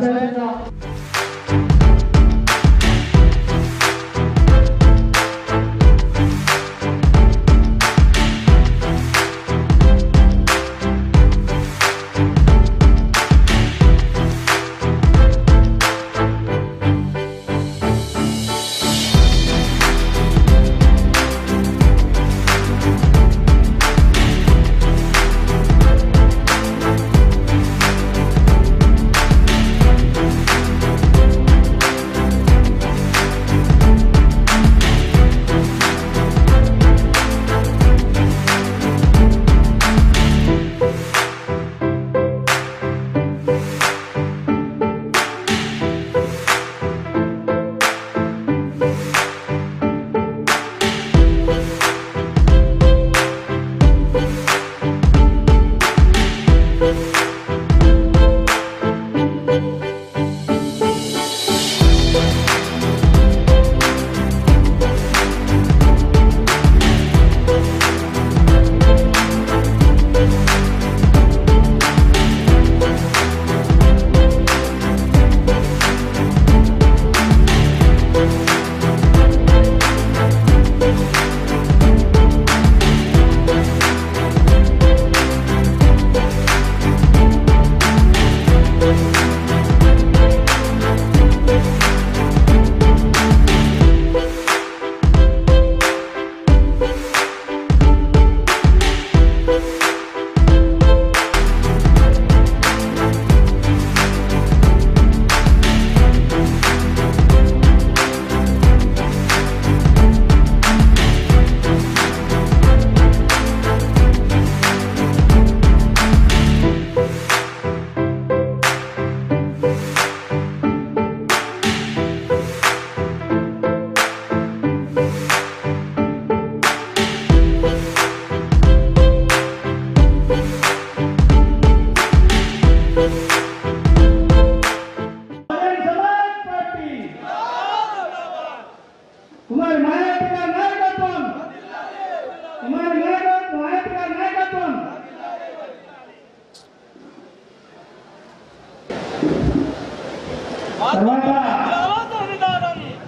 అదేవిధంగా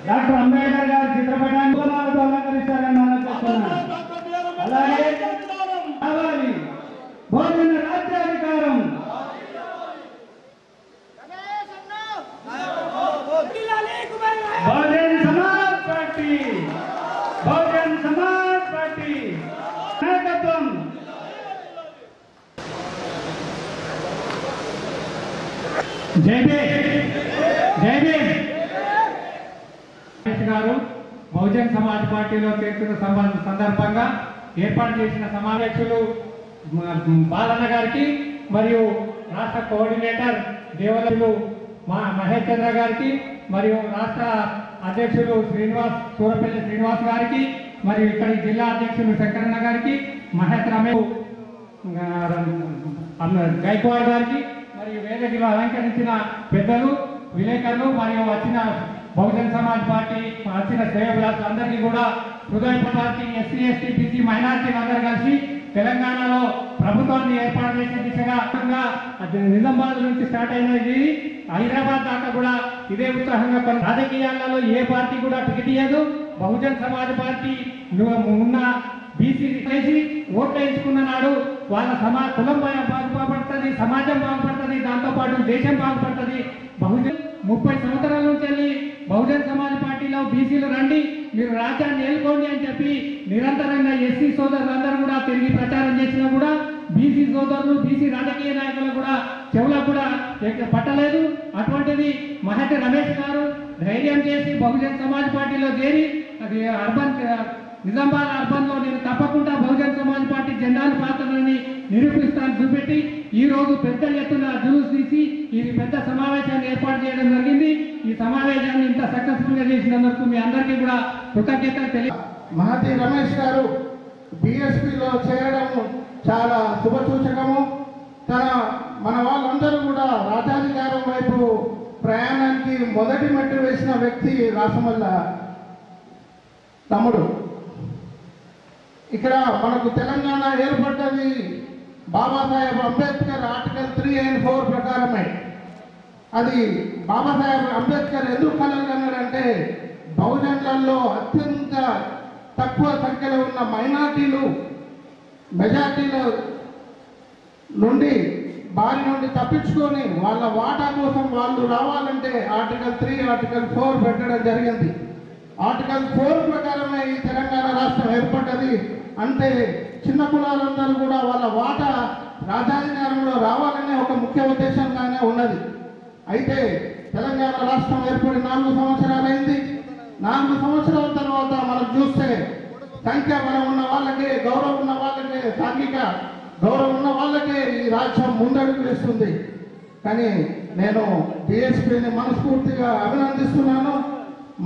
డాక్టర్ అంబేద్కర్ గారి చిత్రపటాన్ని అలంకరిస్తారని అలాగే కావాలి భోజన రాజ్యాధికారం బహుజన్ సమాజ్ పార్టీ బహుజన్ సమాజ్ పార్టీ నాయకత్వం జై భీమ్ జై భీమ్ గారు బహుజన్ సమాజ్ పార్టీలో చేరుతున్న సందర్భంగా ఏర్పాటు చేసిన సమావేశాలు బాలన్న గారికి మరియు రాష్ట్ర కోఆర్డినేటర్ దేవలలు మహేష్ చంద్ర గారికి మరియు రాష్ట్ర అధ్యక్షులు సూరపల్లి శ్రీనివాస్ గారికి మరియు ఇక్కడి జిల్లా అధ్యక్షులు శంకరన్న గారికి మహేష్ రమేష్ గైక్వాడ్ గారికి మరియు వేదికలో అలంకరించిన పెద్దలు విలేకరులు మరియు వచ్చిన బహుజన్ సమాజ్ పార్టీ వచ్చిన శ్రేయోభిలాషులు అందరికీ కూడా హృదయపూర్వక ఎస్సీ ఎస్టీ బీసీ మైనార్టీలు అందరూ కలిసి తెలంగాణలో ప్రభుత్వాన్ని ఏర్పాటు చేసే దిశగా నిజామాబాద్ నుంచి స్టార్ట్ అయినది హైదరాబాద్ దాకా కూడా ఇదే ఉత్సాహంగా రాజకీయాలలో ఏ పార్టీ కూడా టికెట్ ఇయ్యదు. బహుజన్ సమాజ్ పార్టీ ఉన్న బీసీ చేసి ఓట్లు వేయించుకున్న నాడు వాళ్ళ కులం బాగుపడుతుంది, సమాజం బాగుపడుతుంది, దాంతోపాటు దేశం బాగుపడుతుంది. బహుజన్ 30 సంవత్సరాల నుంచి వెళ్ళి బహుజన్ సమాజ్ పార్టీలో బీసీలు రండి, మీరు రాజ్యాన్ని ఏలుకోండి అని చెప్పి నిరంతరంగా ఎస్సీ సోదరులందరూ కూడా తిరిగి ప్రచారం చేసినా కూడా బీసీ సోదరులు బీసీ రాజకీయ నాయకులు కూడా చెవులకు కూడా పట్టలేదు. అటువంటిది మహటి రమేష్ గారు ధైర్యం చేసి బహుజన్ సమాజ్ పార్టీలో చేరి అది నిజామాబాద్ అర్బన్ లో నేను తప్పకుండా బహుజన్ సమాజ్ పార్టీ జెండాను పాత్రలని నిరూపిస్తాను చూపెట్టి ఈ రోజు పెద్ద ఎత్తున జూస్ తీసి ఇది పెద్ద సమావేశాన్ని ఏర్పాటు చేయడం జరిగింది. ఈ సమావేశాన్ని ఇంత సక్సెస్ఫుల్ గా చేసినందుకు మీ అందరికీ కూడా కృతజ్ఞతలు తెలియ. మహతి రమేష్ గారు బిఎస్పీలో చేరడం చాలా శుభసూచకము. మన వాళ్ళందరూ కూడా రాజ్యాధికారం వైపు ప్రయాణానికి మొదటి మెట్టు వేసిన వ్యక్తి రాసమల్ల తమ్ముడు. ఇక్కడ మనకు తెలంగాణ ఏర్పడ్డది బాబాసాహెబ్ అంబేద్కర్ ఆర్టికల్ 3 and 4 ప్రకారమే. అది బాబాసాహెబ్ అంబేద్కర్ ఎందుకు కలగన్నాడంటే బహుజనులలో అత్యంత తక్కువ సంఖ్యలో ఉన్న మైనార్టీలు మెజార్టీల నుండి బారి నుండి తప్పించుకొని వాళ్ళ వాటా కోసం వాళ్ళు రావాలంటే ఆర్టికల్ 3, ఆర్టికల్ 4 పెట్టడం జరిగింది. ఆర్టికల్ 4 ప్రకారమే ఈ తెలంగాణ రాష్ట్రం ఏర్పడ్డది. అంటే చిన్న కులాలందరూ కూడా వాళ్ళ వాటా రాజాధికారంలో రావాలనే ఒక ముఖ్య ఉద్దేశంగానే ఉన్నది. అయితే తెలంగాణ రాష్ట్రం ఏర్పడి 4 సంవత్సరాలైంది. 4 సంవత్సరాల తర్వాత మనం చూస్తే సంఖ్య బలం ఉన్న వాళ్ళకే, గౌరవం ఉన్న వాళ్ళకే, సాంఘిక గౌరవం ఉన్న వాళ్ళకే ఈ రాజ్యం ముందడుగు వేస్తుంది. కానీ నేను డిఎస్పీని మనస్ఫూర్తిగా అభినందిస్తున్నాను.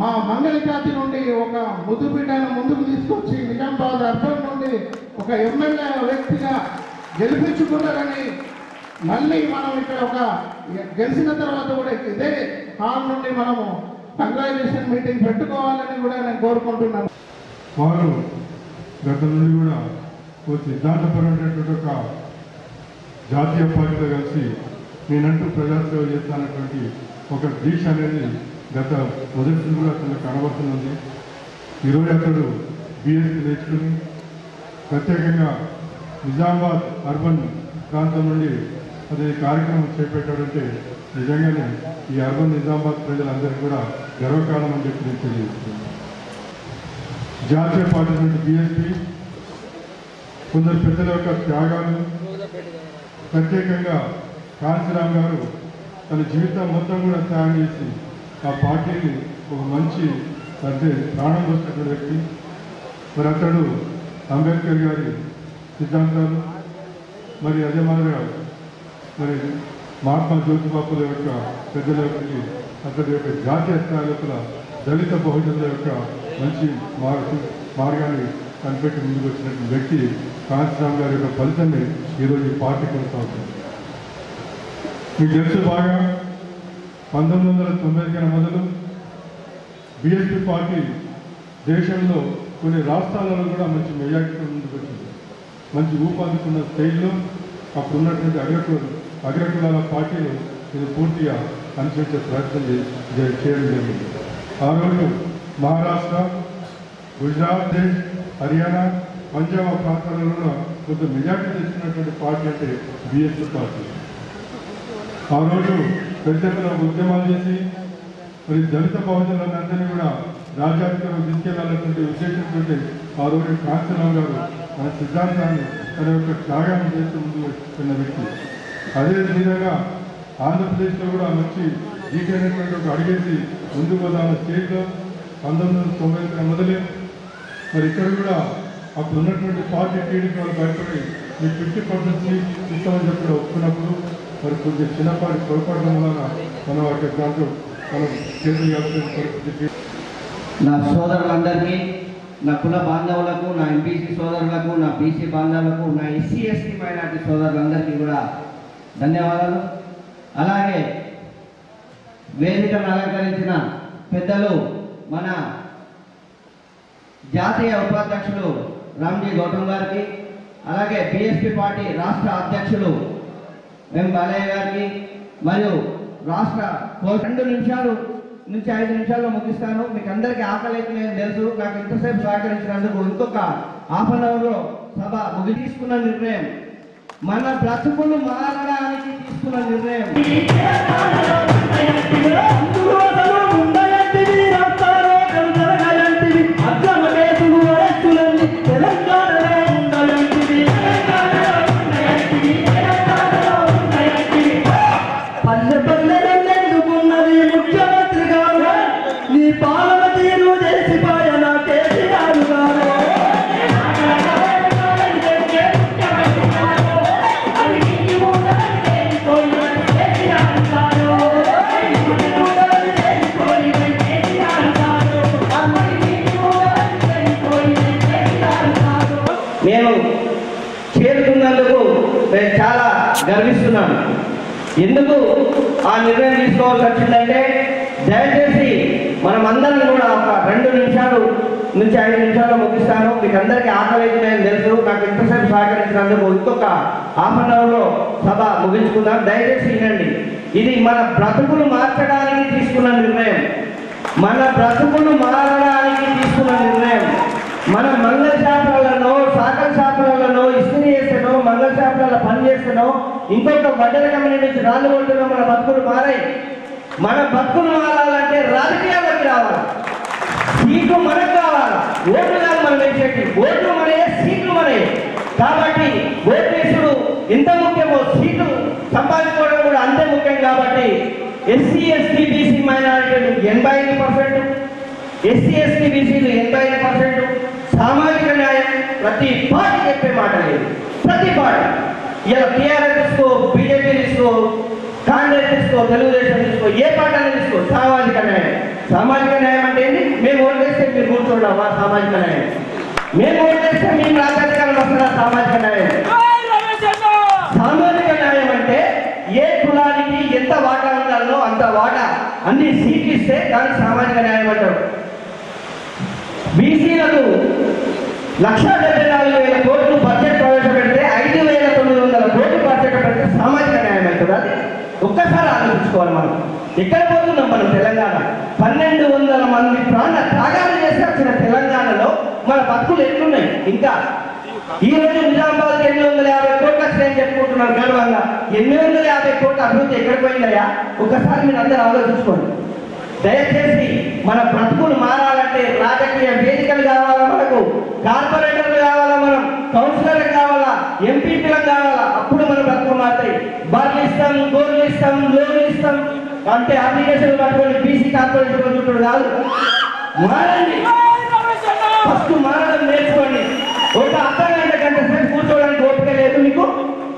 మా మంగళ జాతి నుండి ఒక ముద్దు బిడ్డను ముందుకు తీసుకొచ్చి నిజామాబాద్ అర్బన్ నుండి ఒక ఎమ్మెల్యే వ్యక్తిగా గెలిపించుకున్నారని మళ్ళీ మనం ఇక్కడ ఒక గెలిచిన తర్వాత కూడా ఇదే హాల్ నుండి మనము కంగ్రాచులేషన్ మీటింగ్ పెట్టుకోవాలని కూడా నేను కోరుకుంటున్నాను. వారు గత నుండి కూడా ఓ సిద్ధాంతపరమైనటువంటి ఒక జాతీయ పార్టీతో కలిసి నేనంటూ ప్రజాసేవ చేస్తానటువంటి ఒక దీక్ష అనేది గత మొదటి నుండి కూడా అతను కనబడుతున్నది. ఈరోజు అతడు బీఎస్సీ నేర్చుకుని ప్రత్యేకంగా నిజామాబాద్ అర్బన్ ప్రాంతం నుండి అది కార్యక్రమం చేపట్టాడంటే నిజంగానే ఈ అర్బన్ నిజామాబాద్ ప్రజలందరికీ కూడా గర్వకాలం అని చెప్పి నేను తెలియజేస్తున్నాను. జాతీయ పార్టీ నుండి బీఎస్పీ కొందరు పెద్దల యొక్క త్యాగాలు, ప్రత్యేకంగా కాంతిరామ్ గారు తన జీవితం మొత్తం కూడా త్యాగం చేసి ఆ పార్టీని ఒక మంచి అంటే ప్రాణం పోసినటువంటి వ్యక్తి. మరి అతడు అంబేద్కర్ గారి సిద్ధాంతాలు, మరి అదే మాదిరిగా మరి మహాత్మా జ్యోతిబాపుల యొక్క పెద్దల యొక్క అతడి యొక్క జాతీయ స్థాయి లోపల దళిత బహుజనుల యొక్క మంచి మార్గాన్ని కనిపెట్టి ముందుకు వచ్చినటువంటి వ్యక్తి కాంతిరామ్ గారి యొక్క ఫలితమే ఈరోజు ఈ పార్టీ కొనసాగుతుంది. మీకు తెలుసు బాగా 1990 మొదలు బీఎస్పీ పార్టీ దేశంలో కొన్ని రాష్ట్రాలలో కూడా మంచి మెజార్టీతో ముందుకు వచ్చింది. మంచి ఊపందుకున్న స్టేజ్లో అప్పుడు ఉన్నటువంటి అగ్రకులాల పార్టీలు ఇది పూర్తిగా అనుసరించే ప్రయత్నం చేయడం జరిగింది. ఆ రోజు మహారాష్ట్ర, గుజరాత్, హర్యానా, పంజాబ్ ప్రాంతాలలో కొంత మెజార్టీ తెచ్చినటువంటి పార్టీ అంటే బీఎస్పీ పార్టీ. ఆ రోజు పెద్ద ఉద్యమాలు చేసి మరి దళిత బహుజనులందరినీ కూడా రాజ్యాధికారం తీసుకెళ్లాలన్నటువంటి ఉద్దేశంతో ఆ రోజు కాంతిరామ్ గారు తన సిద్ధాంతాన్ని తన యొక్క త్యాగాన్ని చేస్తూ ముందు వచ్చిన వ్యక్తి. అదే విధంగా ఆంధ్రప్రదేశ్లో కూడా మంచి జీకైనటువంటి ఒక అడిగేసి ముందుకు వదాల స్టేజ్లో 1990 మొదలే మరి ఇక్కడ కూడా అప్పుడు ఉన్నటువంటి పార్టీ టీడీపీ వాళ్ళు భయపడి మీకు 50% ఇస్తామని చెప్పి ఒప్పుకున్నప్పుడు మరి కొంచెం చిన్నపాటి పొరపాటు వలన మనం వాటి దాంట్లో మనం చేసి నా సోదరులందరికీ, నా కుల బాంధవులకు, నా ఎంపీసీ సోదరులకు, నా బీసీ బాంధవులకు, నా ఎస్సీ ఎస్టీ మైనార్టీ సోదరులందరికీ కూడా ధన్యవాదాలు. అలాగే వేదికను అలంకరించిన పెద్దలు మన జాతీయ ఉపాధ్యక్షులు రామ్జీ గౌతమ్ గారికి, అలాగే బీఎస్పీ పార్టీ రాష్ట్ర అధ్యక్షులు ఎం బాలయ్య గారికి, మరియు రాష్ట్ర 2 నిమిషాలు నుంచి 5 నిమిషాల్లో ముగిస్తాను. మీకు అందరికీ ఆకలి అయితే నేను తెలుసు. నాకు ఇంతసేపు సహకరించినందుకు ఇంకొక హాఫ్ అన్ అవర్లో సభ తీసుకున్న నిర్ణయం, మన బ్రతుకులు మారడానికి తీసుకున్న నిర్ణయం. నేను చేరుకున్నందుకు నేను చాలా గర్విస్తున్నాను. ఎందుకు ఆ నిర్ణయం తీసుకోవాల్సి వచ్చిందంటే, దయచేసి మనం అందరం కూడా ఒక 2 నిమిషాలు నుంచి 5 నిమిషాల్లో ముగిస్తాను. మీకు అందరికీ ఆకలి అయితే నేను తెలుసు. నాకు ఇంతసేపు సహకరించినందుకు ఇంకొక హాఫ్ అన్ అవర్లో సభ ముగించుకుందాం. దయచేసి వినండి. ఇది మన బ్రతుకులు మార్చడానికి తీసుకున్న నిర్ణయం. మన బ్రతుకులు మారడానికి తీసుకున్న నిర్ణయం. మన మంగళ షాపులలో, సాకల్ షాపులలో ఇస్త్రీ చేస్తానో, మంగళ షాపులలో పని చేస్తానో, ఇంకొక వడ్డల కంపెనీ నుంచి రాళ్ళు కొడుతున్నా మన బతుకులు మారాయి. మన బతుకులు మారాలంటే రాజకీయాల్లోకి రావాలి. సీట్లు మనకు కావాలా, ఓట్లు కాదు మనం వేసేటి. ఓట్లు మనయే, సీట్లు మనయే. కాబట్టి ఓటు వేసుడు ఎంత ముఖ్యమో సీట్లు సంపాదించుకోవడం కూడా అంతే ముఖ్యం. కాబట్టి ఎస్సీ ఎస్టీ బీసీ మైనారిటీలు 85%, ఎస్సీ ఎస్టీ బీసీలు 85%, సామాజిక న్యాయం ప్రతి పార్టీ చెప్పే మాట లేదు. ప్రతి పార్టీ ఇలా టీఆర్ఎస్ తీసుకో, బీజేపీ తీసుకో, కాంగ్రెస్ తీసుకో, తెలుగుదేశం తీసుకో, ఏ పార్టీ తీసుకో, సామాజిక న్యాయం. సామాజిక న్యాయం అంటే ఏంటి? మేము ఓటు వేస్తే మీరు కూర్చోండి, సామాజిక న్యాయం. మేము ఓటు వేస్తే మేము రాజ్యాధికారం వస్తున్నా, సామాజిక న్యాయం. సామాజిక న్యాయం అంటే ఏ కులానికి ఎంత వాటా ఉండాలో అంత వాటా అన్ని సీట్లు ఇస్తే దానికి సామాజిక న్యాయం అంటారు. బీసీలకు 1,74,000 కోట్లు బడ్జెట్ ప్రవేశపెడితే 5,900 కోట్లు బడ్జెట్ పెడితే సామాజిక న్యాయం అవుతుంది. అది ఒక్కసారి ఆలోచించుకోవాలి. మనం ఎక్కడ పోతున్నాం? మనం తెలంగాణ 1,200 మంది ప్రాణ త్యాగాలు చేసి వచ్చిన తెలంగాణలో మన బతుకులు ఎట్లున్నాయి? ఇంకా ఈ రోజు నిజామాబాద్ 850 కోట్లు వస్తాయని చెప్పుకుంటున్నారు గర్వంగా. 850 కోట్ల అభివృద్ధి ఎక్కడ పోయిందయ్యా? ఒక్కసారి మీరు అందరూ ఆలోచించుకోండి. దయచేసి మన బ్రతుకులు మారాలంటే రాజకీయ వేదికలు కావాలా, మనకు కార్పొరేటర్లు కావాలా, మనం కౌన్సిలర్లు కావాలా, ఎంపీపీలకు కావాలా. అప్పుడు మన బ్రతుకులు మారుతాయి. బర్లు ఇస్తాం, గోర్లు ఇస్తాం, లోన్లు ఇస్తాం అంటే అప్లికేషన్లు పట్టుకొని బీసీ కార్పొరేషన్ చుట్టూ కాదు. మారండి, ఫస్ట్ మారడం నేర్చుకోండి. ఒక అర్ధగంట గంట సేపు కూర్చోవడానికి ఓపిక లేదు మీకు.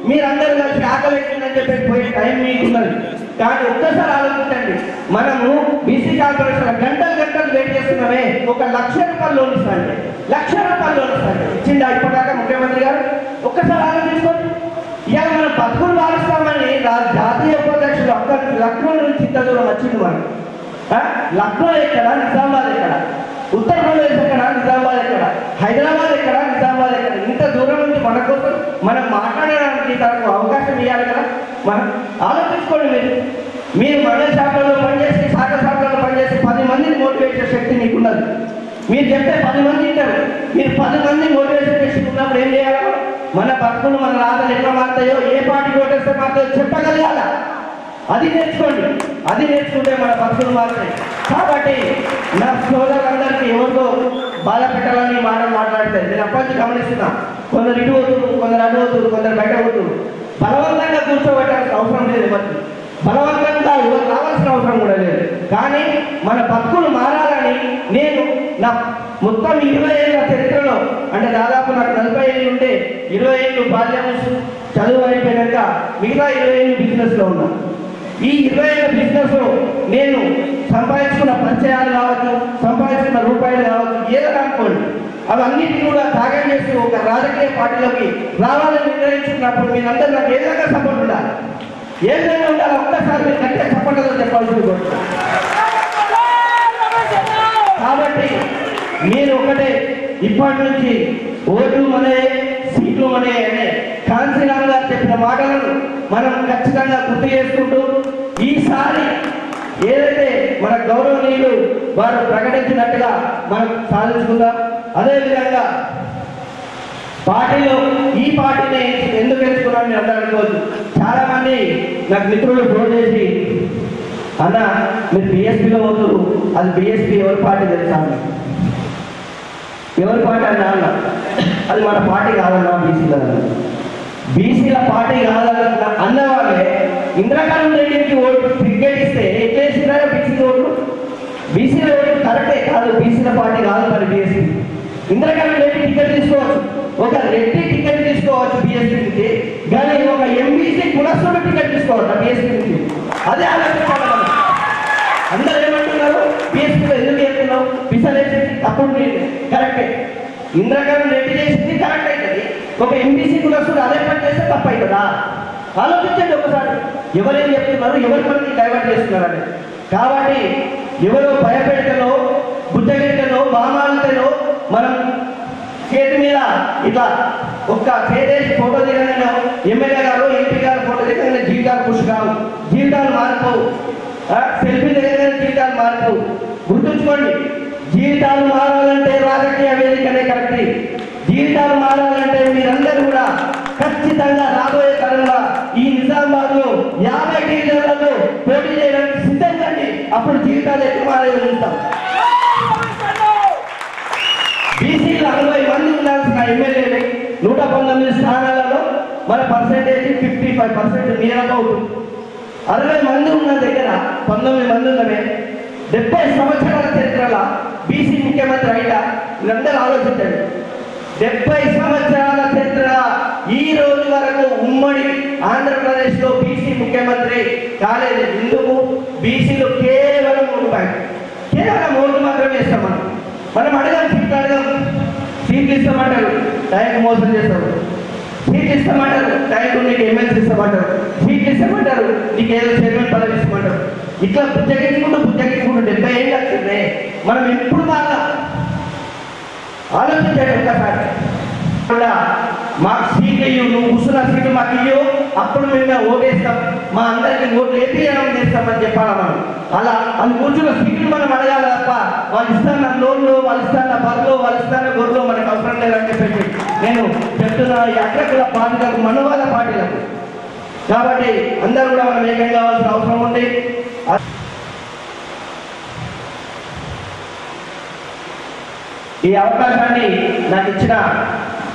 మీరందరూ కలిసి ఆకలిస్తుందని చెప్పి పోయే టైం మీకు ఉన్నది. కానీ ఒక్కసారి ఆలోచించండి. మనము బీసీ కార్పొరేషన్ గంటలు వెయిట్ చేస్తున్నామే. 1,00,000 రూపాయలు లోన్ ఇస్తాండి, 1,00,000 రూపాయలు లోన్ ఇస్తాండి. ఇచ్చిందా ఇప్పటిదాకా ముఖ్యమంత్రి గారు? ఒక్కసారి ఆలోచించుకోండి. ఇవాళ మనం బతుకులు మారుస్తామని జాతీయ ఉపాధ్యక్షుడు అక్కడ లక్నో నుంచి ఇంత దూరం వచ్చింది. మనం లక్నో ఎక్కడ, నిజామాబాద్ ఎక్కడ, ఉత్తరప్రదేశ్ ఎక్కడ, నిజామాబాద్ ఎక్కడ, హైదరాబాద్ ఎక్కడ, నిజామాబాద్ ఎక్కడ, ఇంత దూరం నుంచి మన కోసం మనం మాట్లాడడానికి తనకు అవకాశం ఇవ్వాలి కదా. మనం ఆలోచించుకోండి. మీరు మండల శాఖలో పనిచేసి, శాఖ శాఖలో పనిచేసి 10 మందిని మోటివేట్ చేసే శక్తి మీకున్నది. మీరు చెప్తే 10 మంది ఉంటారు. మీరు 10 మంది మోటివేషన్ చేసి ఉన్నప్పుడు ఏం చేయాలి? మన బతుకులు, మన రాతలు ఎట్లా మారుతాయో, ఏ పార్టీ ఓటేస్తే మారుతాయో చెప్పగలగాల. అది నేర్చుకోండి. అది నేర్చుకుంటే మన బతుకులు మారుతాయి. కాబట్టి నా సోదరులందరికీ ఎవరితో బాధ పెట్టాలని మాటలు మాట్లాడతాయి. నేను అప్పటి గమనిస్తున్నా. కొందరు ఇటు అవుతున్నారు, కొందరు అటు అవుతున్నారు, కొందరు బయట అవుతున్నారు. బలవంతంగా కూర్చోబెట్టాల్సిన అవసరం లేదు. ఎవరికి బలవంతంగా ఎవరు రావాల్సిన అవసరం కూడా లేదు. కానీ మన బతుకులు మారాలని నేను నా మొత్తం 20 ఏళ్ళ చరిత్రలో, అంటే దాదాపు నాకు 40 ఏళ్ళు ఉంటే 20 ఏళ్ళు బాల్యం చదువు అయిపోయాక మిగతా 20 ఏళ్ళు బిజినెస్లో ఉన్నాను. ఈ 20 ఏళ్ళ బిజినెస్లో నేను సంపాదించుకున్న పరిచయాలు కావచ్చు, సంపాదించుకున్న రూపాయలు కావచ్చు, ఏదో అనుకోండి, అవన్నిటిని కూడా త్యాగం చేసి ఒక రాజకీయ పార్టీలోకి రావాలని నిర్ణయించుకున్నప్పుడు మీరందరూ నాకు ఏ విధంగా సపోర్ట్ ఉండాలి, ఏ విధంగా ఉండాలి? ఒక్కసారి మీరు గట్టిగా సపోర్ట్గా చెప్పాల్సింది కోరుతున్నాను. కాబట్టి మీరు ఒకటే, ఇప్పటి నుంచి ఓట్లు మనే, సీట్లు మనే అనే కాంశీరామ్ గారు చెప్పిన మాటలను మనం ఖచ్చితంగా గుర్తు చేసుకుంటూ ఈసారి ఏదైతే మన గౌరవనీయులు వారు ప్రకటించినట్టుగా మనం సాధించుకుందాం. అదేవిధంగా పార్టీలో ఈ పార్టీని ఎందుకు ఎంచుకున్నాను అందరూ అనుకోవచ్చు. చాలా మంది నాకు మిత్రులు ఫోన్ చేసి, అన్న మీరు బీఎస్పీలో పోతున్నారు, అది బీఎస్పీ ఎవరి పార్టీ తెలుసా? ఎవరి పార్టీ అన్న? అది మన పార్టీ కాదన్నా, బీసీల పార్టీ కాదన్న అన్నవాళ్ళే ఇంద్రకాంత్ రెడ్డికి ఓటు టికెట్ ఇస్తే ఎట్లేసినారో బీసీ ఓట్లు. బీసీల ఓటు కరెక్టే కాదు, బీసీల పార్టీ కాదు మరి బీఎస్పీ. ఇంద్రకాంత్ రెడ్డి టికెట్ తీసుకోవచ్చు, ఒక రెడ్డి టికెట్ తీసుకోవచ్చు బీఎస్పీ నుంచి, కానీ ఒక ఎంబీసీ కులస్తుడు టికెట్ తీసుకోవచ్చు బీఎస్పీ నుంచి. అదే ఆలోచించాలి మనం. అందరూ ఏమంటున్నారు? బీఎస్పీలో ఎందుకు చేస్తున్నావు? పిసలేసి తప్పుడు కరెక్టే. ఇంద్రకాంత్ రెడ్డి చేసింది కరెక్ట్ అవుతుంది, ఒక ఎంబీసీ కులస్తుడు అదే పని చేస్తే తప్పు అవుతుందా? ఆలోచించండి ఒకసారి. ఎవరేం చెప్తున్నారు, ఎవరి పని డైవర్ట్ చేస్తున్నారని. కాబట్టి ఎవరో భయపెడతలో, బుద్ధగిరితలో, బామాలతలో మనం చేతి మీద ఇట్లా ఒక్క చేదేసి ఫోటో దిగనో, ఎమ్మెల్యే జీవితాలు మారాలంటే రాజకీయ వేదికనే కరెక్ట్. జీవితాలు మారాలంటే మీరందరూ కూడా ఖచ్చితంగా రాబోయే కాలంలో ఈ నిజామాబాద్ లో 50 డివిజన్లలో పోటీ చేయడానికి సిద్ధంగా అప్పుడు జీవితాలు ఎక్కువ మారే చూస్తాం. బీసీలు 60 మంది ఉండాల్సిన ఎమ్మెల్యేలు 119 స్థానాలలో మన పర్సెంటేజ్ 55% నీరగా ఉంటుంది. 60 మంది ఉన్న దగ్గర 19 మంది ఉన్నవే 70 సంవత్సరాల చరిత్రల బీసీ ముఖ్యమంత్రి అయినా మీరందరూ ఆలోచించండి. 70 సంవత్సరాల చరిత్ర ఈ రోజు వరకు ఉమ్మడి ఆంధ్రప్రదేశ్ లో బీసీ ముఖ్యమంత్రి కాలేదు. ఎందుకు? బీసీలు కేవలం ఓటు మాత్రమే ఇస్తాం. మనం అడగాం, సీట్లు ఇస్తామంటారు, టైంకి మోసం చేస్తారు. సీట్లు ఇస్తామంటారు, టైంకు నీకు ఎమ్మెల్సీ ఇస్తామంటారు. సీట్లు ఇస్తామంటారు, నీకు ఏదో చైర్మన్ పదవి ఇస్తామంటారు. ఇట్లా బుజ్జగించుకుంటూ 70 ఏళ్ళు వచ్చింది. మనం ఎప్పుడు బాగా ఆలోచించాడు ఒక్కసారి. మాకు సీట్లు ఇవ్వు, నువ్వు కూర్చున్న సీట్లు మాకు ఇవ్వు, అప్పుడు మేము ఓటేస్తాం, మా అందరికి ఓట్లు వేపించడం చేస్తామని చెప్పాలా మనం. అలా వాళ్ళు కూర్చున్న సీట్లు మనం అడగాలి తప్ప వాళ్ళు ఇస్తాన్న లోన్లు, వాళ్ళు ఇస్తాన్న బర్రెలు, వాళ్ళు ఇస్తాన్న గొర్రెలు మనకు అవసరం లేదని చెప్పేసి నేను చెప్తున్నా. ఈ అగ్రకుల పార్టీలకు, మనువాద పార్టీలకు. కాబట్టి అందరూ కూడా మనం ఏకం కావాల్సిన అవసరం ఉంది. ఈ అవకాశాన్ని నాకు ఇచ్చిన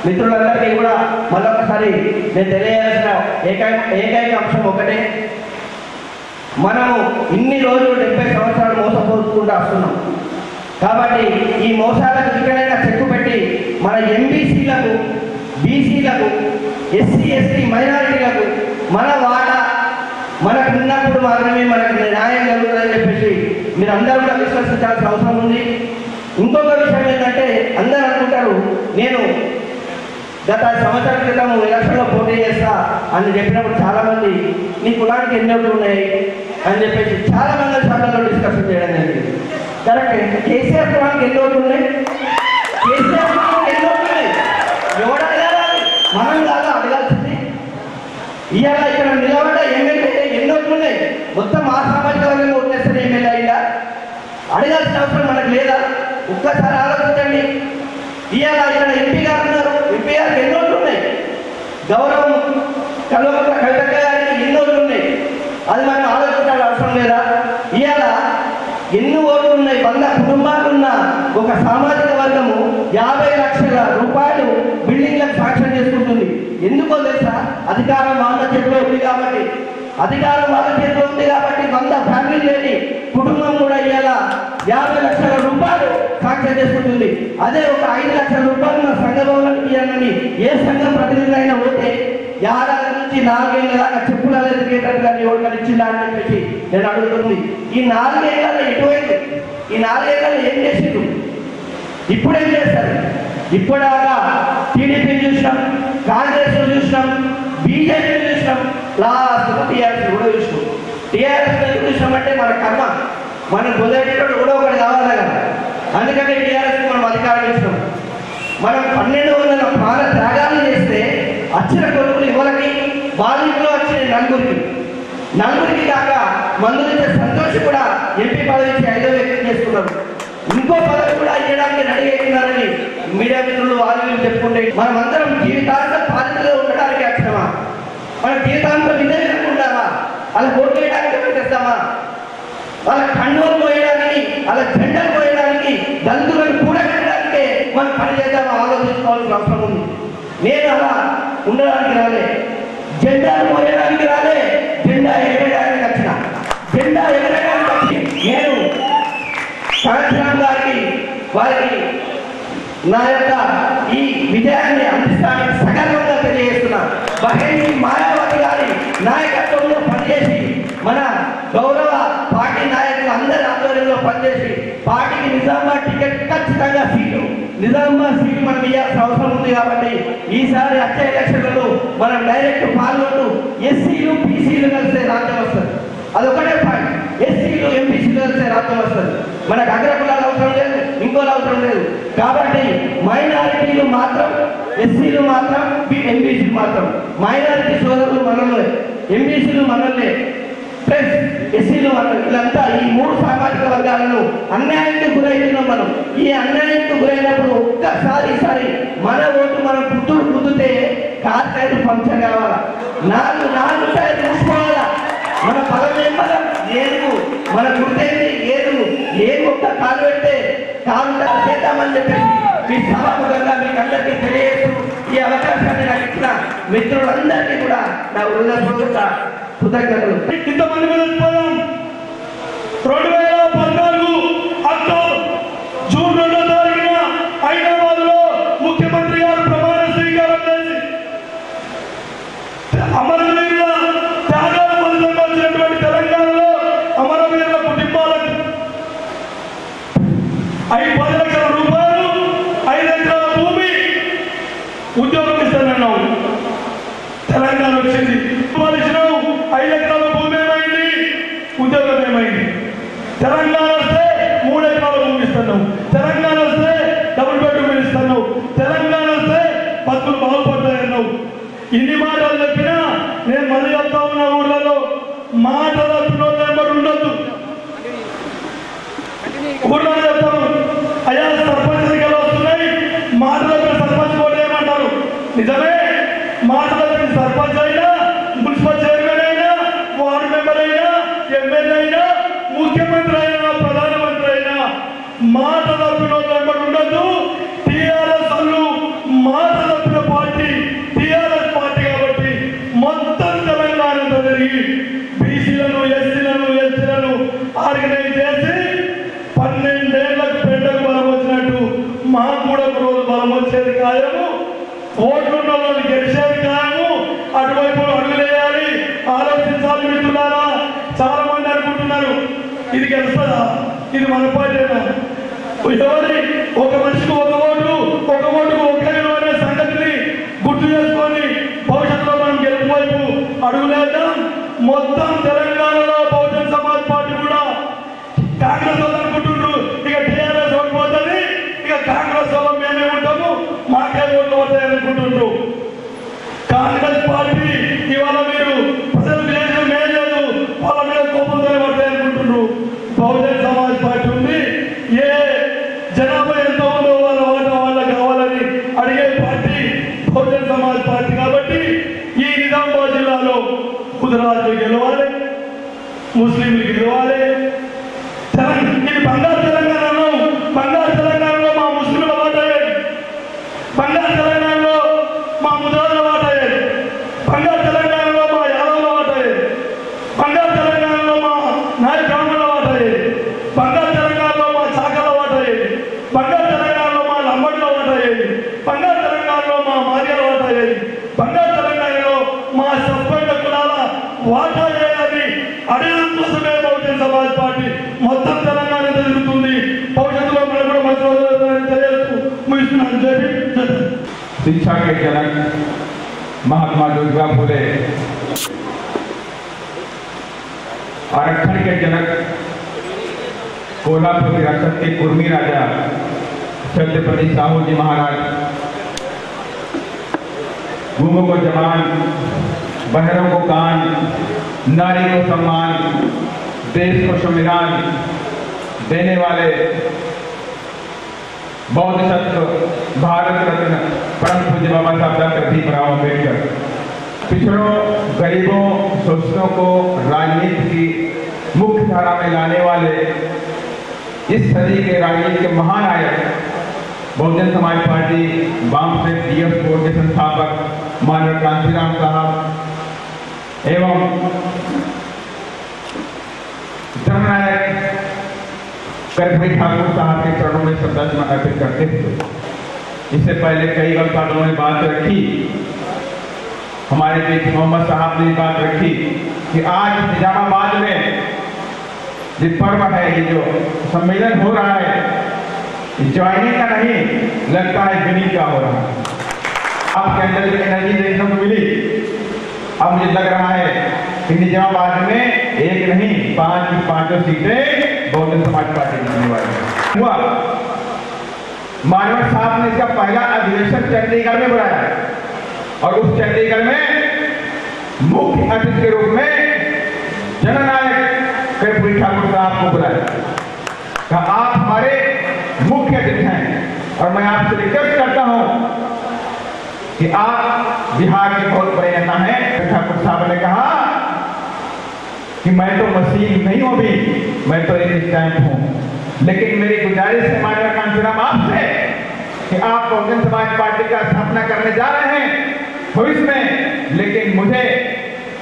మిత్రులందరికీ కూడా మరొకసారి నేను తెలియజేసిన ఏకైక అంశం ఒకటే, మనము ఇన్ని రోజులు 70 సంవత్సరాలు మోసపోసుకుంటూ వస్తున్నాం. కాబట్టి ఈ మోసాలకు ఇక్కడైనా చెక్కు పెట్టి మన ఎంబీసీలకు, బీసీలకు, ఎస్సీ ఎస్టీ మైనారిటీలకు మన వాటా మనకు ఉన్నప్పుడు మాత్రమే మనకు న్యాయం జరుగుతుందని చెప్పేసి మీరు అందరూ కూడా విశ్వసించాల్సిన అవసరం ఉంది. ఇంకొక విషయం ఏంటంటే, అందరూ అనుకుంటారు నేను గత సంవత్సరం క్రితం ఎలక్షన్లో పోటీ చేస్తా అని చెప్పినప్పుడు చాలామంది నీ కులానికి ఎన్ని ఓట్లు ఉన్నాయి అని చెప్పేసి చాలా మంది సభలో డిస్కషన్ చేయడం జరిగింది. కరెక్ట్. కేసీఆర్ కులానికి ఎన్ని ఓట్లు ఉన్నాయి? కేసీఆర్ కులానికి ఎన్ని ఓట్లు ఉన్నాయి? ఎవడు అడగాలి? మనం కాదు అడగాల్సింది. ఇవాళ ఇక్కడ నిలబడ్డ ఎమ్మెల్యే ఎన్ని ఓట్లు ఉన్నాయి? మొత్తం ఆ సామాజిక వర్గంగా ఓట్లేస్తే ఎమ్మెల్యే అయిందా? అడగాల్సిన అవసరం మనకు లేదా? ఒక్కసారి ఆలోచించండి. ఇవాళ ఇక్కడ ఎంపీ గారు ఉన్నారు, ఎంపీ గారికి ఎన్ని ఓట్లు ఉన్నాయి? గౌరవం కవితక్క గారికి ఎన్ని ఓట్లు ఉన్నాయి? అది మనం ఆలోచించాల్సిన అవసరం లేదా? ఇవాళ ఎన్ని ఓట్లు ఉన్నాయి? 100 కుటుంబాలున్న ఒక సామాజిక వర్గము 50 లక్షల రూపాయలు బిల్డింగ్లకు సాంక్షన్ చేసుకుంటుంది. ఎందుకో తెలుసా? అధికారం వాళ్ళ చేతిలో ఉంది కాబట్టి. అధికారం వాళ్ళ చేతిలో ఉంది కాబట్టి 100 ఫ్యామిలీ లేని కుటుంబం కూడా ఇవాళ 50 లక్షల రూపాయలు సాంక్షన్ చేసుకుంటుంది. అదే ఒక 5 లక్షల రూపాయలు నా సంఘ భవనానికి ఇవ్వాలని ఏ సంఘం ప్రతినిధి అయినా పోతే 50 నుంచి 4 ఏళ్ళ దాకా చెప్పులు ఎదిగేటట్టుగా ఎవరికైనా ఇచ్చిందా అని చెప్పేసి నేను అడుగుతుంది. ఈ 4 ఏళ్ళలో ఎటువైంది? ఈ 4 ఏళ్ళలో ఏం చేసిండు? ఇప్పుడేం చేస్తారు? ఇప్పుడాగా టీడీపీ చూసినాం, కాంగ్రెస్ చూసినాం, బీజేపీ చూసినాం, లాస్ట్ టీఆర్ఎస్ కూడా చూసినాం. టీఆర్ఎస్ చూసినామంటే మన కర్మ, మనం కుదిరేటప్పుడు కూడా ఒకటి కావాలి కదా. అందుకని టీఆర్ఎస్ మనం అధికారం ఇచ్చినాం. మనం 1200 ప్రాణ త్యాగాలు చేస్తే వచ్చిన కొడుకులు ఇవ్వలకి, బాలికలో వచ్చిన నలుగురికి కాక మందులిచ్చే సంతోష్ కూడా ఎంపీ పదవి ఇచ్చి 5వ వ్యక్తి చేసుకున్నారు. ఇంకో పదవి కూడా ఇవ్వడానికి రెడీ అవుతున్నారని మీడియా మిత్రులు వాళ్ళు చెప్పుకుంటే, మనం అందరం జీవితాంతం బాధితులు ఉండడానికి వచ్చినామా? మన జీవితాంతం విధంగా ఉండాలా? అలా ఓటు వేయడానికి తెస్తామా? వాళ్ళ కన్నులు పోయడానికి, వాళ్ళ జెండలు పోయడానికి, దళితులను కూడగట్టడానికే మనం పనిచేద్దామో ఆలోచించుకోవాల్సిన అవసరం ఉంది. నేను అలా ఉండడానికి రాలే, జెండాలు పోయడానికి రాలే, జెండా ఎగరడానికి వచ్చిన. జెండా ఎగరడానికి వచ్చి నేను కాంచరామ్ గారికి, వారికి నా యొక్క ఈ విజయాన్ని అందిస్తానని సగర్వంగా తెలియజేస్తున్నా. బహేష్ మాయావతి గారి నాయకత్వంలో పనిచేసి, మన గౌరవ పార్టీ నాయకులు అందరి ఆధ్వర్యంలో పనిచేసి పార్టీకి నిజామాబాద్ టికెట్ ఖచ్చితంగా సీటు, నిజామాబాద్ సీటు మనం ఇవ్వాల్సిన అవసరం ఉంది. కాబట్టి ఈసారి వచ్చే ఎలక్షన్లలో మనం డైరెక్ట్ పాల్గొంటూ ఎస్సీలు బీసీలు కలిస్తే రాజ్యం వస్తుంది. అదొకటే పాయింట్. ఎస్సీలు ఎంపీసీలు కలిస్తే రాజ్యం వస్తుంది. మనకు అగ్రకులాలు అవసరం లేదు, ఇంకోలు అవసరం లేదు. కాబట్టి మైనారిటీలు మాత్రం, ఎస్సీలు మాత్రం, ఎంబీసీలు మాత్రం. మైనారిటీ సోదరులు మనల్ని, ఎంబీసీలు మనల్ని. ప్లస్ ఎస్సీలు వీళ్ళంతా ఈ 3 సామాజిక వర్గాలను అన్యాయానికి గురైతున్నాం మనం. ఈ అన్యాయానికి గురైనప్పుడు ఒక్కసారి మన ఓటు మనం గుద్దుతే కార్ టైర్ పంక్చర్ కావాలా, నాలుగు టైర్ చూసుకోవాలా. మన బలం ఏం బలం? ఏనుగు. మన గుర్తేంది ఏనుగు. ఒక్క కాలు పెడితే కాలు చేద్దామని చెప్పేసి మీ సభాముఖంగా మీకు అందరికీ తెలియజేస్తూ ఈ అవకాశాన్ని నాకు ఇచ్చిన మిత్రులందరికీ కూడా నా హృదయపూర్వక కృతజ్ఞతలు. ఇంతమంది పోయాం. 2014 అక్టోబర్ జూన్ 2వ తారీఖున హైదరాబాద్ లో ముఖ్యమంత్రి గారు ప్రమాణ స్వీకారం చేసి అమరవీరుల త్యాగాల ఫలితంగా వచ్చినటువంటి తెలంగాణలో అమరవీరుల కుటుంబాలకు 10 లక్షల రూపాయలు 5 ఎకరాల భూమి ఉద్యోగం ఇస్తానన్నావు. తెలంగాణ వచ్చింది. 5 ఎకరాల భూమి ఏమైంది? ఉద్యోగం ఏమైంది? తెలంగాణ వస్తే 3 ఎకరాల భూమి ఇస్తున్నావు. తెలంగాణ వస్తే డబుల్ బెడ్రూమ్ ఇస్తున్నావు. తెలంగాణ వస్తే బతుకులు బాగుపడతాయన్నావు. ఇన్ని మాటలు చెప్పినా నేను మళ్ళీ చెప్తా ఉన్నా, ఊళ్ళలో మాట తప్పినోళ్ళు ఉండొద్దు. ఊళ్ళో చెప్తాను, అయ్యా సర్పంచ్ ఎన్నికలు వస్తున్నాయి, మాట తప్పిన సర్పంచ్ కూడా ఏమంటారు? నిజమే, మాట తప్పిన సర్పంచ్ అయినా, మున్సిపల్ చైర్మన్ అయినా, వార్డు మెంబర్ అయినా, ఎమ్మెల్యే అయినా, ముఖ్యమంత్రి అయినా, ప్రధానమంత్రి అయినా మాట తప్పిన వాళ్ళు ఉండొద్దు. టీఆర్ఎస్ వాళ్ళు మాట తప్పిన పార్టీ టీఆర్ఎస్ పార్టీ కాబట్టి మొత్తం తెలంగాణ తిరిగి బీసీలను ఎస్సీలను ఎస్టీలను ఆర్గనైజ్ చేసి 12 ఏళ్లకు పెండకు బలం వచ్చినట్టు మాకు కూడా ఒక రోజు బలం వచ్చేది ఖాయము. ఓట్లున్న వాళ్ళు గెలిచేది ఖాయము. అటువైపు అడుగులేయాలి, ఆలోచించాలి. మిత్రులారా, చాలా మంది అనుకుంటున్నారు ఇది గెలుస్తుందా, ఇది మన పార్టీనా? ఎవరి ఒక మనిషికి ఒక ఓటుకు ఒకే విలువ అనే సంగతిని గుర్తు చేసుకొని భవిష్యత్తులో మనం గెలుపు వైపు అడుగులేద్దాం. మొత్తం తెలంగాణలో బహుజన్ సమాజ్ పార్టీ కూడా కాంగ్రెస్ వాళ్ళు అనుకుంటుండ్రు ఇక టీఆర్ఎస్ ఓడిపోతుంది, ఇక కాంగ్రెస్ వాళ్ళు మేమే ఉంటాము, మాకే ఓట్లు పడతాయి అనుకుంటుండ్రు. కాంగ్రెస్ పార్టీ ఇవాళ మీరు ప్రజలకు చేసిన మేలేదు, వాళ్ళ మీద కోపంతో పడతాయి అనుకుంటుండ్రు. బహుజన్ సమాజ్ పార్టీ ఉంది. ఏ జనాభా ఎంత ఉందో వాళ్ళ ఓట వాళ్ళకి కావాలని అడిగే పార్టీ బహుజన్ సమాజ్ పార్టీ. కాబట్టి ఈ నిజామాబాద్ జిల్లాలో గుజరాత్లు గెలవాలి, ముస్లింలు గెలవాలి. ఇది బంగారు తెలంగాణలో మా ముస్లింల వాట అయ్యేది, బంగారు తెలంగాణలో మా ముద్రాల వాట అయ్యేది, బంగారు తెలంగాణలో మా యాదవుల వాట అయ్యేది, బంగారు తెలంగాణలో మా నాయ బ్రాహ్మణుల వాట అయ్యేది, బంగారు తెలంగాణలో మా చాకల వాట అయ్యేది, బంగారు తెలంగాణలో మా లంబడుల వాట అయ్యేది, బంగారు తెలంగాణలో మా మాదిగల వాట అయ్యేది, బంగారు తెలంగాణలో మా సర్పంచ కులాల వాటా అయ్యేదని అడగడం కోసమే బహుజన్ సమాజ్ పార్టీ మొత్తం తెలంగాణ జరుగుతుంది. భవిష్యత్తులో మనం కూడా మంచి తెలియజేస్తూ ముగిస్తున్నాను. शिक्षा के जनक महात्मा ज्योतिबा फुले, आरक्षण के जनक कोल्हापुर विरासत के कुर्मी राजा छत्रपति साहू जी महाराज, गूंगों को जमान, बहरों को कान, नारी को सम्मान, देश को संविधान देने वाले बौद्ध तत्व भारत रत्न परम पूज्य बाबा साहब डॉक्टर भीमराव अम्बेडकर पिछड़ों, गरीबों, शोषितों को राजनीति की मुख्य धारा में लाने वाले इस सदी के राजनीति के महानायक Bahujan Samaj party वामसेक DF core के संस्थापक माननीय कांशीराम साहब एवं जननायक करभाई ठाकुर साहब के चरणों में श्रद्धांजलि अर्पित करते हुए, इससे पहले कई वक्ताओं ने बात रखी, हमारे बीच मोहम्मद साहब ने बात रखी कि आज निजामाबाद में ये पर्व है, ये जो सम्मेलन हो रहा है, ज्वाइनिंग का नहीं, लगता है विनिंग का हो रहा है। आपके अंदर जो एनर्जी देखने को मिली, अब मुझे लग रहा है कि निजामाबाद में एक नहीं 5 की 5 सीटें बहुजन समाज पार्टी जीतने वाली हुआ। मानव साहब ने इसका पहला अधिवेशन चंडीगढ़ में बुलाया और उस चंडीगढ़ में मुख्य अतिथि के रूप में जननायक कर्पूरी ठाकुर साहब को बुलाया, कहा आप हमारे मुख्य अतिथि हैं और मैं आपसे रिक्वेस्ट करता हूं कि आप बिहार के बहुत बड़े नेता हैं। ठाकुर साहब ने कहा कि मैं तो मशीन नहीं हूं, अभी मैं तो एक स्टैंप हूं, लेकिन मेरी गुजारिश है माननीय कांशीराम आपसे कि आप बहुजन समाज पार्टी का स्थापना करने जा रहे हैं भविष्य में, लेकिन मुझे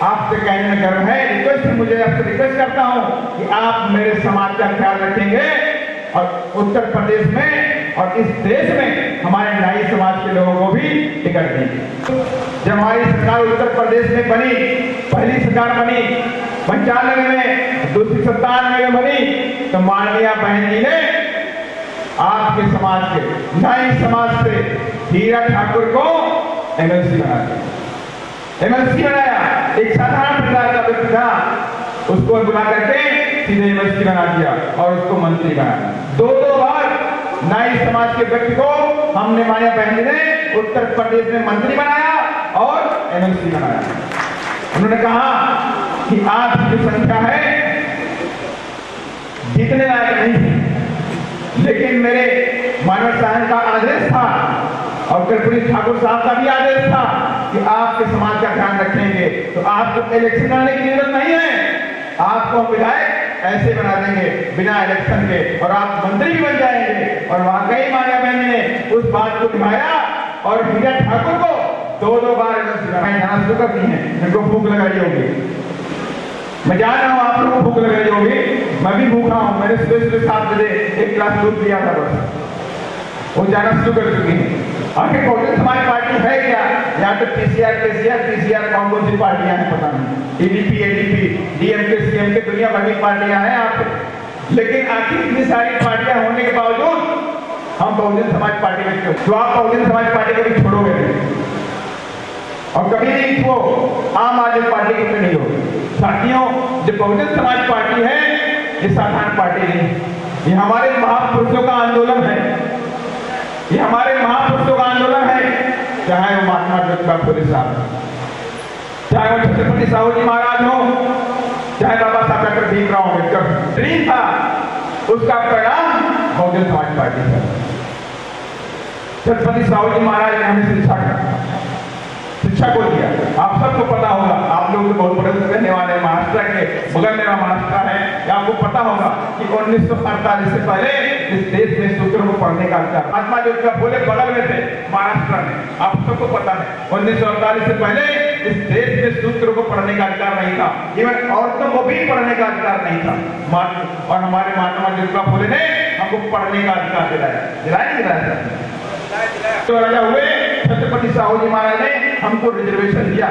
आपसे कहने में गर्व है, रिक्वेस्ट है, मुझे आपसे रिक्वेस्ट करता हूं कि आप मेरे समाज का ख्याल रखेंगे और उत्तर प्रदेश में और इस देश में हमारे नाई समाज के लोगों को भी टिकट देंगे। जब हमारी सरकार उत्तर प्रदेश में बनी, पहली सरकार बनी 95 में, दूसरी 97 में बनी, तो माननीय बहन जी ने आपके समाज के नाई समाज से हीरा ठाकुर को एमएलसी बना दिया। एमएलसी बनाया, एक साधारण प्रकार का व्यक्ति था, उसको बुला करके सीधे एमएलसी बना दिया और उसको मंत्री बनाया। दो बार नाई समाज के व्यक्ति को हमने माननीय बहन जी ने उत्तर प्रदेश में मंत्री बनाया और एमएलसी बनाया। उन्होंने कहा कि आपकी जो संख्या है जीतने लायक नहीं है, लेकिन मेरे मानव साहब का आदेश था और कर्पूरी ठाकुर साहब का भी आदेश था कि आपके समाज का ध्यान रखेंगे, तो आपको इलेक्शन लड़ने की जरूरत नहीं है, आपको विधायक ऐसे बना देंगे बिना इलेक्शन के और आप मंत्री भी बन जाएंगे। और वाकई माननीय बहन ने उस बात को निभाया और हीरा ठाकुर को दो बार जाना शुरू कर दी है। इनको भूख लगाई होगी, मैं जान रहा हूँ आप लोगों को भूख लगाई होगी, मैं भी भूखा हूँ। मैंने सुबह 7 बजे एक गिलास दूध लिया था, बस वो जाना शुरू कर चुकी है। आखिर बहुजन समाज पार्टी है क्या? या तो पीसीआर कौन सी पार्टियां हैं पता नहीं, एडीपी डीएमके सीएमके दुनिया भर की पार्टियां हैं आप, लेकिन आखिर इतनी सारी पार्टियां होने के बावजूद हम बहुजन समाज पार्टी में क्यों? तो आप बहुजन समाज पार्टी को भी छोड़ोगे और कभी नहीं वो आम आदमी पार्टी की नहीं होगी। साथियों, जो बहुजन समाज पार्टी है ये साधारण पार्टी नहीं, ये हमारे महापुरुषों का आंदोलन है, ये हमारे महापुरुषों का आंदोलन है। चाहे वो महात्मा ज्योतिबा फुले साहब, चाहे वो छत्रपति साहू जी महाराज हो, चाहे बाबा साहब डॉक्टर भीमराव अम्बेडकर ड्रीम था, उसका परिणाम बहुजन समाज पार्टी है। छत्रपति साहू जी महाराज ने हमें शिक्षा को दिया, आप सबको पता होगा, आप लोग तो बहुत बड़े रहने वाले महाराष्ट्र के बगल में महाराष्ट्र है, आपको पता होगा कि 1948 से पहले इस देश में सूत्रों को पढ़ने का अधिकार महात्मा ज्योतिबा फुले बगल में थे महाराष्ट्र में, आप सबको पता है 1948 से पहले इस देश में सूत्रों को पढ़ने का अधिकार नहीं था, इवन औरतों को भी पढ़ने का अधिकार नहीं था। और हमारे महात्मा ज्योतिबा फुले ने हमको पढ़ने का अधिकार दिलाया। तो राजा हुए छत्रपति साहू जी महाराज ने हमको रिजर्वेशन दिया,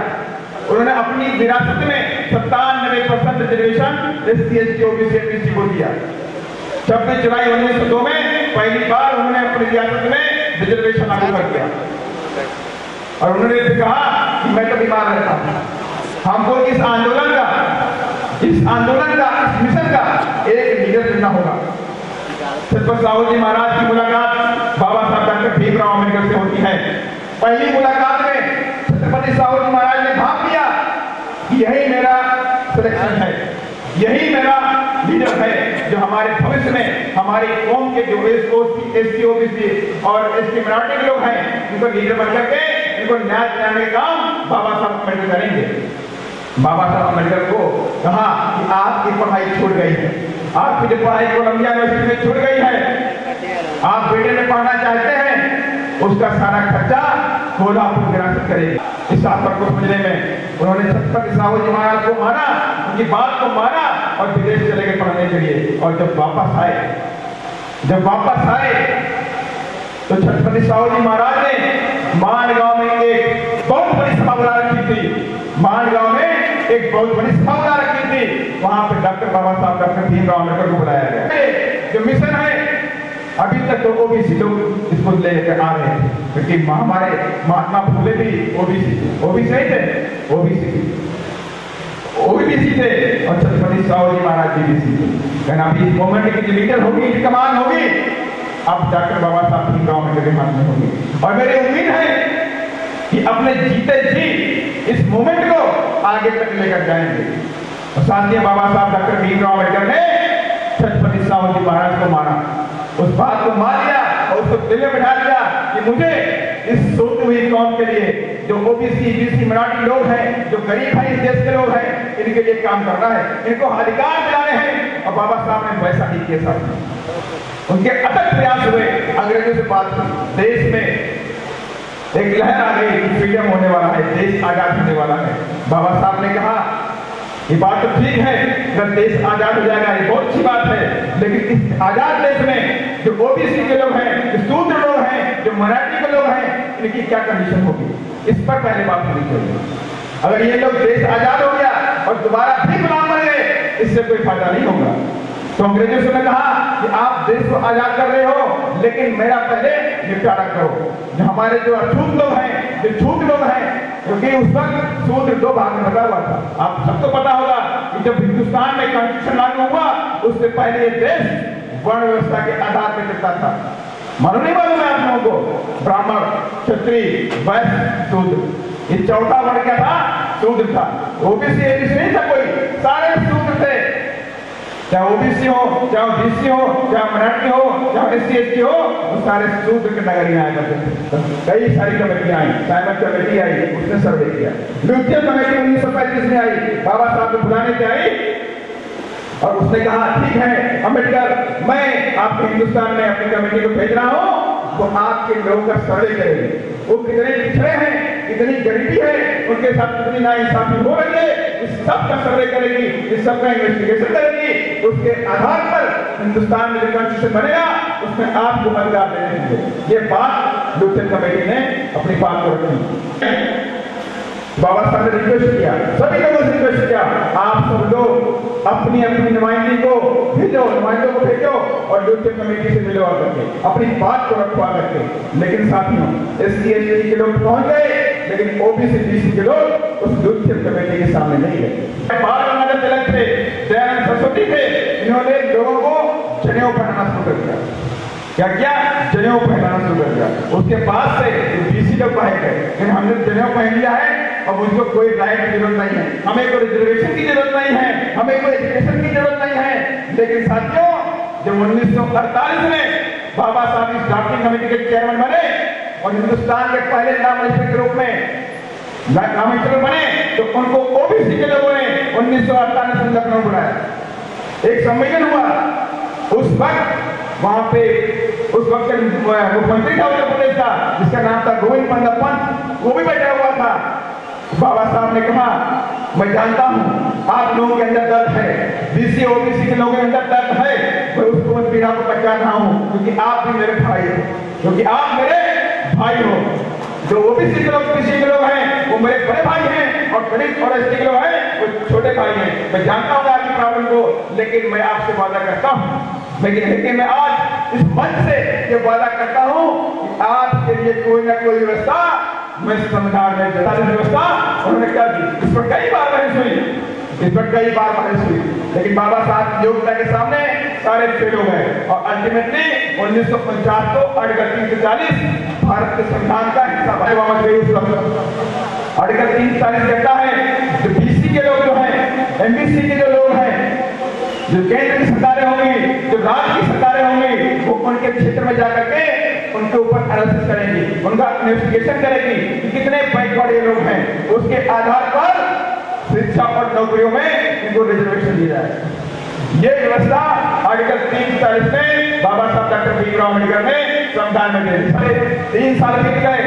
उन्होंने अपनी विरासत में 97% reservation SC ST OBC MBC को दिया। 26 जुलाई 1902 में पहली बार उन्होंने अपनी रियासत में रिजर्वेशन लागू कर दिया और उन्होंने कहा कि मैं तो बीमार रहता हूं, हमको इस आंदोलन का इस मिशन का एक लीडर चुनना होगा। छत्रपति साहू जी महाराज की मुलाकात बाबा साहब डॉक्टर भीमराव अम्बेडकर से होती है। पहली मुलाकात में छत्रपति साहू जी महाराज ने भाव किया कि यही मेरा सिलेक्शन है, यही मेरा लीडर है जो हमारे भविष्य में हमारी कौम के जो SC OBC और ST मिनॉरिटी के लोग हैं उनको लीडर बन करके इनको न्याय दिलाने का काम बाबा साहब अम्बेडकर करेंगे। बाबा साहब अम्बेडकर को कहा कि आपकी पढ़ाई छूट गई है, आपकी जो पढ़ाई कोलंबिया यूनिवर्सिटी में छूट गई है, आप बेटे में पढ़ना चाहते हैं, उसका सारा खर्चा कोल्हापुर विरासत करेगी। इस आफत को समझने में उन्होंने छत्रपति साहू जी महाराज को माना, उनकी बात को माना और विदेश चले गए पढ़ने के लिए। और जब वापस आए तो छत्रपति साहू जी महाराज ने मानगांव में एक बहुत बड़ी सभा बुला रखी थी, मानगांव में एक बहुत बड़ी सभा बुला रखी थी, वहां पे डॉक्टर बाबा साहब डॉक्टर भीमराव अम्बेडकर को बुलाया गया। जो मिशन है अभी तक तो ओबीसी लोग इसको लेकर आ रहे हैं, क्योंकि हमारे महात्मा फुले भी ओबीसी नहीं थे, ओबीसी थे और छत्रपति साहू जी महाराज बीबीसी थे। अभी इस मोमेंट की जो लीडर होगी, कमान होगी, अब डॉक्टर बाबा साहब भीमराव अम्बेडकर के हाथ में होगी। और मेरी उम्मीद है कि अपने जीते जी इस मूवमेंट को आगे तक लेकर जाएंगे। और साथियों, बाबा साहब डॉक्टर भीमराव अम्बेडकर ने छत्रपति शिवाजी महाराज को मारा, उस बात को मान लिया और उसको दिल में बिठा दिया कि मुझे इस सोती हुई कौम के लिए, जो ओबीसी बीसी मराठी लोग हैं, जो गरीब हैं, इस देश के लोग हैं, इनके लिए काम करना है, इनको अधिकार दिलाने हैं। और बाबा साहब ने वैसा ही किया। साथ उनके अथक प्रयास हुए, अंग्रेजों से बात की, देश में एक लहर आ गई, फ्रीडम होने वाला है, देश आजाद होने वाला है। बाबा साहब ने कहा ये बात तो ठीक है, अगर देश आजाद हो जाएगा ये बहुत अच्छी बात है, लेकिन इस आजाद देश में जो ओबीसी के लोग हैं, जो शूद्र लोग हैं, जो मराठी के लोग हैं, इनकी क्या कंडीशन होगी, इस पर पहले बात होनी चाहिए। अगर ये लोग देश आजाद हो गया और दोबारा फिर गुलाम बन गए, इससे कोई फायदा नहीं होगा। तो अंग्रेजों से मैं कहा कि आप देश को आजाद कर रहे हो, लेकिन मेरा पहले निपटारा करो। जो हमारे जो अछूत लोग हैं, जो छूट लोग हैं, क्योंकि उस वक्त शूद्र दो भाग में बटा हुआ था। आप सबको पता होगा कि जब हिंदुस्तान में कॉन्स्टिट्यूशन लागू हुआ, उससे पहले ये देश वर्ण व्यवस्था के आधार पर चलता था। मालूम नहीं मालूम है आप लोगों को? ब्राह्मण, क्षत्रिय, वैश्य, शूद्र, ये चौथा वर्ण क्या था? शूद्र था। ओबीसी एबीसी नहीं था कोई, सारे शूद्र थे। चाहे ओबीसी हो, चाहे बीसी हो, चाहे मराठी हो, चाहे एससी एसटी हो, वो सारे शूद्र के नगर में आया करते थे। कई सारी कमेटियां आई, साइमन कमेटी आई, उसने सर्वे किया। लुथियन कमेटी 1935 में आई, बाबा साहब को बुलाने से आई और उसने कहा ठीक है अम्बेडकर, मैं आपके हिंदुस्तान में अपनी कमेटी को भेज रहा हूँ, वो आपके लोगों का सर्वे करेंगे, वो कितने पिछड़े हैं, कितनी गरीबी है, उनके साथ कितनी नाइंसाफी हो रही है, इस सब का सर्वे करेगी, इस सब का इन्वेस्टिगेशन करेगी। उसके आधार पर हिंदुस्तान में जो कॉन्स्टिट्यूशन बनेगा उसमें आपको अधिकार देने होंगे। ये बात लुथियन कमेटी ने अपनी बात को रखी। बाबा साहब ने रिक्वेस्ट किया, सभी लोगों से रिक्वेस्ट किया, आप सब लोग अपनी अपनी नुमाइंदगी को भेजो, नुमाइंदों को भेजो और लुथियन कमेटी से मिलवा करके अपनी बात को रखवा करके। लेकिन साथियों, एससी एसटी के लोग पहुंच गए, लेकिन ओबीसी बीसी के लोग उस लुथियन कमेटी के सामने नहीं गए। बाल गंगाधर तिलक थे, दयानंद सरस्वती थे, इन्होंने लोगों को जनेऊ पहनाना शुरू कर दिया। क्या क्या? जनेऊ पहनाना शुरू कर दिया। उसके बाद से बीसी लोग पहन गए, लेकिन हमने जनेऊ पहन लिया है, अब उसको कोई राइट की जरूरत नहीं है, हमें कोई रिजर्वेशन की जरूरत नहीं है, हमें कोई एजुकेशन की जरूरत नहीं है। लेकिन साथियों, जब 1948 में बाबा साहब इस ड्राफ्टिंग कमेटी के चेयरमैन बने और हिंदुस्तान के पहले नाम मिनिस्टर के रूप में मिनिस्टर बने, तो उनको ओबीसी के लोगों ने 1948 में लखनऊ बुलाया, एक सम्मेलन हुआ। उस वक्त वहां पे उस वक्त मुख्यमंत्री था उत्तर प्रदेश का, जिसका नाम था गोविंद बल्लभ पंत, वो भी बैठा हुआ था। बाबा साहब ने कहा, मैं जानता हूं आप लोगों के अंदर दर्द है, बीसी ओबीसी के लोगों के अंदर दर्द है, मैं उसको मैं पीड़ा को पहचान रहा हूं, क्योंकि आप भी मेरे भाई हो, क्योंकि आप मेरे भाई हो। जो ओबीसी के लोग, बीसी के लोग हैं, वो मेरे बड़े भाई हैं, और दलित और एसटी के लोग हैं, वो छोटे भाई हैं। मैं जानता हूं आपकी प्रॉब्लम को, लेकिन मैं आपसे वादा करता हूं, लेकिन मैं आज इस मंच से ये वादा करता हूं कि आपके लिए कोई ना कोई व्यवस्था मैं संविधान में व्यवस्था उन्होंने क्या दी। इस पर कई बार बहस हुई, इस पर कई बार बहस हुई, लेकिन बाबा साहब की योग्यता के सामने सारे फेल हो गए और अल्टीमेटली 1949 को आर्टिकल 340 भारत के संविधान का हिस्सा बने। आर्टिकल 340 कहता है जो बीसी के लोग जो हैं, एमबीसी के जो लोग हैं, जो केंद्र की सरकारें होंगी, जो राज्य की सरकारें होंगी, वो उनके क्षेत्र में जाकर के उनके ऊपर एनालिसिस करेंगी, उनका इन्वेस्टिगेशन करेगी कि कितने बैकवर्ड ये लोग हैं, उसके आधार पर शिक्षा और नौकरियों में इनको रिजर्वेशन दिया जाए। ये व्यवस्था आर्टिकल 340 में बाबा साहब डॉक्टर भीमराव अम्बेडकर ने संविधान में दे दी। 3 साल बीत गए।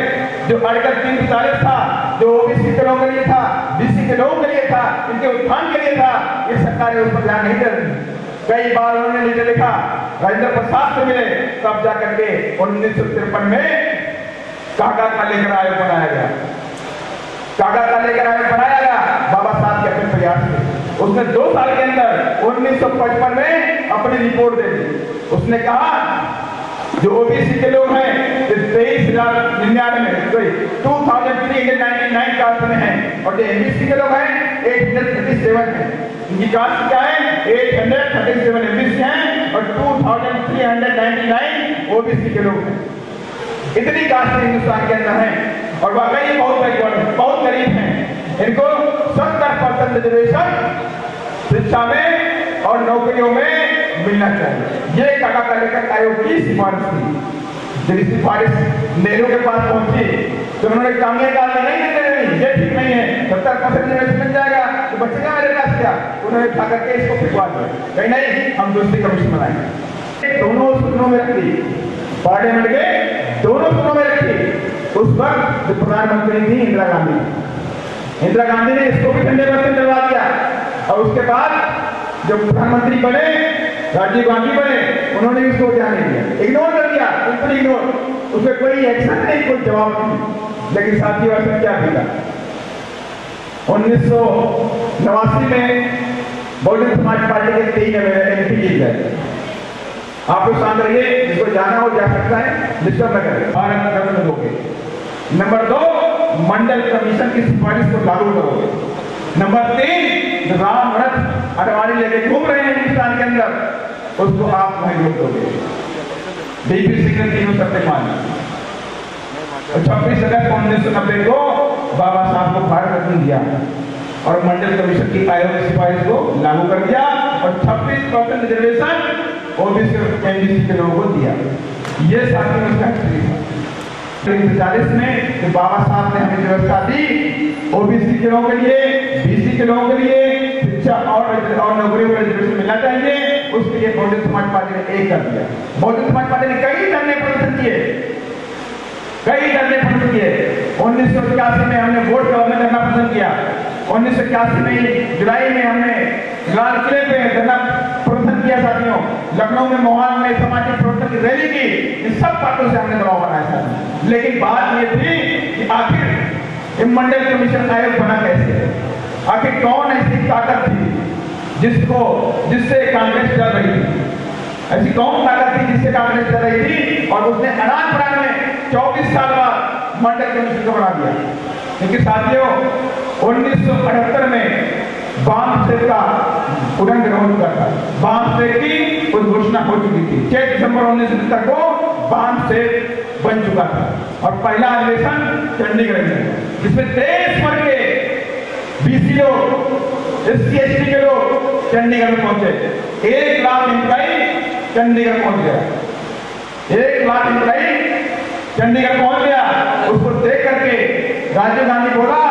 जो आर्टिकल 340 था, जो ओबीसी के लोगों के लिए था, बीसी के लोगों के लिए था, इनके उत्थान के लिए था, ये सरकारें उस पर ध्यान नहीं दे रही। कई बार उन्होंने नीचे लिखा, राजेंद्र प्रसाद से मिले, तब जाकर के 1953 में काका का लेकर आयोग बनाया गया। काका का लेकर आयोग बनाया गया बाबा साहब के अपने प्रयास से। उसने 2 साल के अंदर 1955 में अपनी रिपोर्ट दे दी। उसने कहा जो ओबीसी के लोग हैं 2399 कास्ट में हैं, और जो एमबीसी के लोग हैं 837 हैं। इनकी कास्ट क्या है? 837 एमबीसी हैं और 2399 ओबीसी के लोग हैं। इतनी कास्ट हिंदुस्तान के अंदर हैं और वाकई बहुत बैकवर्ड है, बहुत गरीब हैं। इनको 70% रिजर्वेशन शिक्षा में और नौकरियों में मिलना चाहिए। ये काका कलेक्टर आयोग की सिफारिश थी। जब सिफारिश नेहरू के पास पहुंची तो उन्होंने कांग्रेस का नहीं, ये ठीक नहीं है, 70% रिजर्वेशन मिल जाएगा तो बचेगा मेरे पास क्या। उन्होंने उठा करके इसको फिकवा दिया, कहीं नहीं हम दूसरी कमीशन बनाएंगे। दोनों सदनों में रखी, पार्लियामेंट के दोनों सदनों में रखी। उस वक्त जो प्रधानमंत्री थी इंदिरा गांधी ने इसको भी ठंडे बर्तन चलवा दिया। और उसके बाद जब प्रधानमंत्री बने राजीव गांधी बने, उन्होंने इसको ध्यान नहीं दिया, इग्नोर कर दिया, बिल्कुल इग्नोर। उसमें कोई एक्शन नहीं, कोई जवाब नहीं। लेकिन साथी वर्ष क्या मिला, 1989 में बहुजन समाज पार्टी के 3 MP जीत गए। आप लोग शांत रहिए, जिसको जाना हो जा सकता है, डिस्टर्ब न करें। भारत रत्न दोगे। नंबर 2, मंडल कमीशन की सिफारिश को लागू करोगे। नंबर 3, राम रथ अडवाणी लेके घूम रहे हैं हिंदुस्तान के अंदर, उसको आप वहीं रोक दोगे। डीपी सिंह ने तीनों शर्तें मानी। 26 अगस्त 1990 को बाबा साहब को भारत रत्न दिया और मंडल कमीशन की आयोग की सिफारिश को लागू कर दिया और 26% रिजर्वेशन ओबीसी और एमबीसी के लोगों को दिया। ये साथी में उसका हिस्ट्री था। 1940 में तो बाबा साहब ने हमें व्यवस्था दी ओबीसी के लोगों के लिए, बीसी के लोगों के लिए शिक्षा और नौकरियों में रिजर्वेशन मिलना चाहिए। उसके लिए बहुजन समाज पार्टी ने एक कर दिया। बहुजन समाज पार्टी ने कई धरने प्रदर्शन किए, कई धरने प्रदर्शन किए। 1981 में हमने वोट में धरना प्रदर्शन किया। 1981 में जुलाई में हमने लाल किले पे धरना प्रदर्शन किया साथियों। लखनऊ में, मोहाल में सामाजिक प्रवर्तन की रैली की। इन सब बातों से हमने दबाव बनाया था। लेकिन बात ये थी कि आखिर मंडल कमीशन आयोग बना कैसे, आखिर कौन ऐसी ताकत थी जिससे कांग्रेस डर रही थी, ऐसी कौन ताकत थी जिससे कांग्रेस डर रही थी। और उसने अनाज में 24 साल बाद मंडल कमीशन को बना दिया। क्योंकि साथियों 1978 में बांध का उल्लंघन हो चुका था। बांध की घोषणा हो चुकी थी। 6 दिसंबर 1970 को बांध बन चुका था और पहला अधिवेशन चंडीगढ़ में, जिसमें देश भर के बीसी लोग, SC ST के लोग चंडीगढ़ में पहुंचे। 1 लाख एम्प्लॉई चंडीगढ़ पहुंच गया। 1 लाख एम्प्लॉई चंडीगढ़ पहुंच गया। उसको देख करके राजीव गांधी बोला,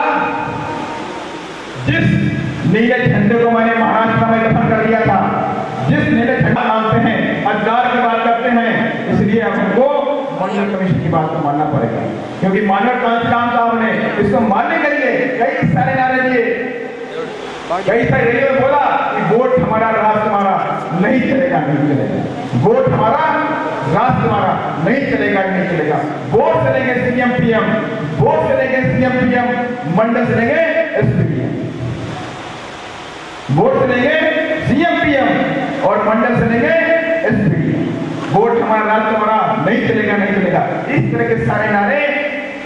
जिस नीले झंडे को मैंने महाराष्ट्र में दफन कर दिया था, जिस नीले झंडा मानते हैं, अधिकार की बात करते हैं, इसलिए हमको मंडल कमीशन की बात को मानना पड़ेगा। क्योंकि मानव कांति राम साहब ने इसको मानने के लिए कई सारे नारे दिए, कई सारे रैलियों में बोला कि वोट हमारा राष्ट्र हमारा, नहीं चलेगा, नहीं चलेगा। वोट हमारा राष्ट्र हमारा, नहीं चलेगा, नहीं चलेगा। वोट चलेंगे CM PM, वोट चलेंगे CM PM, मंडल चलेंगे SP PM। वोट चलेंगे CM PM और मंडल चलेंगे SP PM। वोट हमारा राष्ट्र हमारा, नहीं चलेगा, नहीं चलेगा। इस तरह के सारे नारे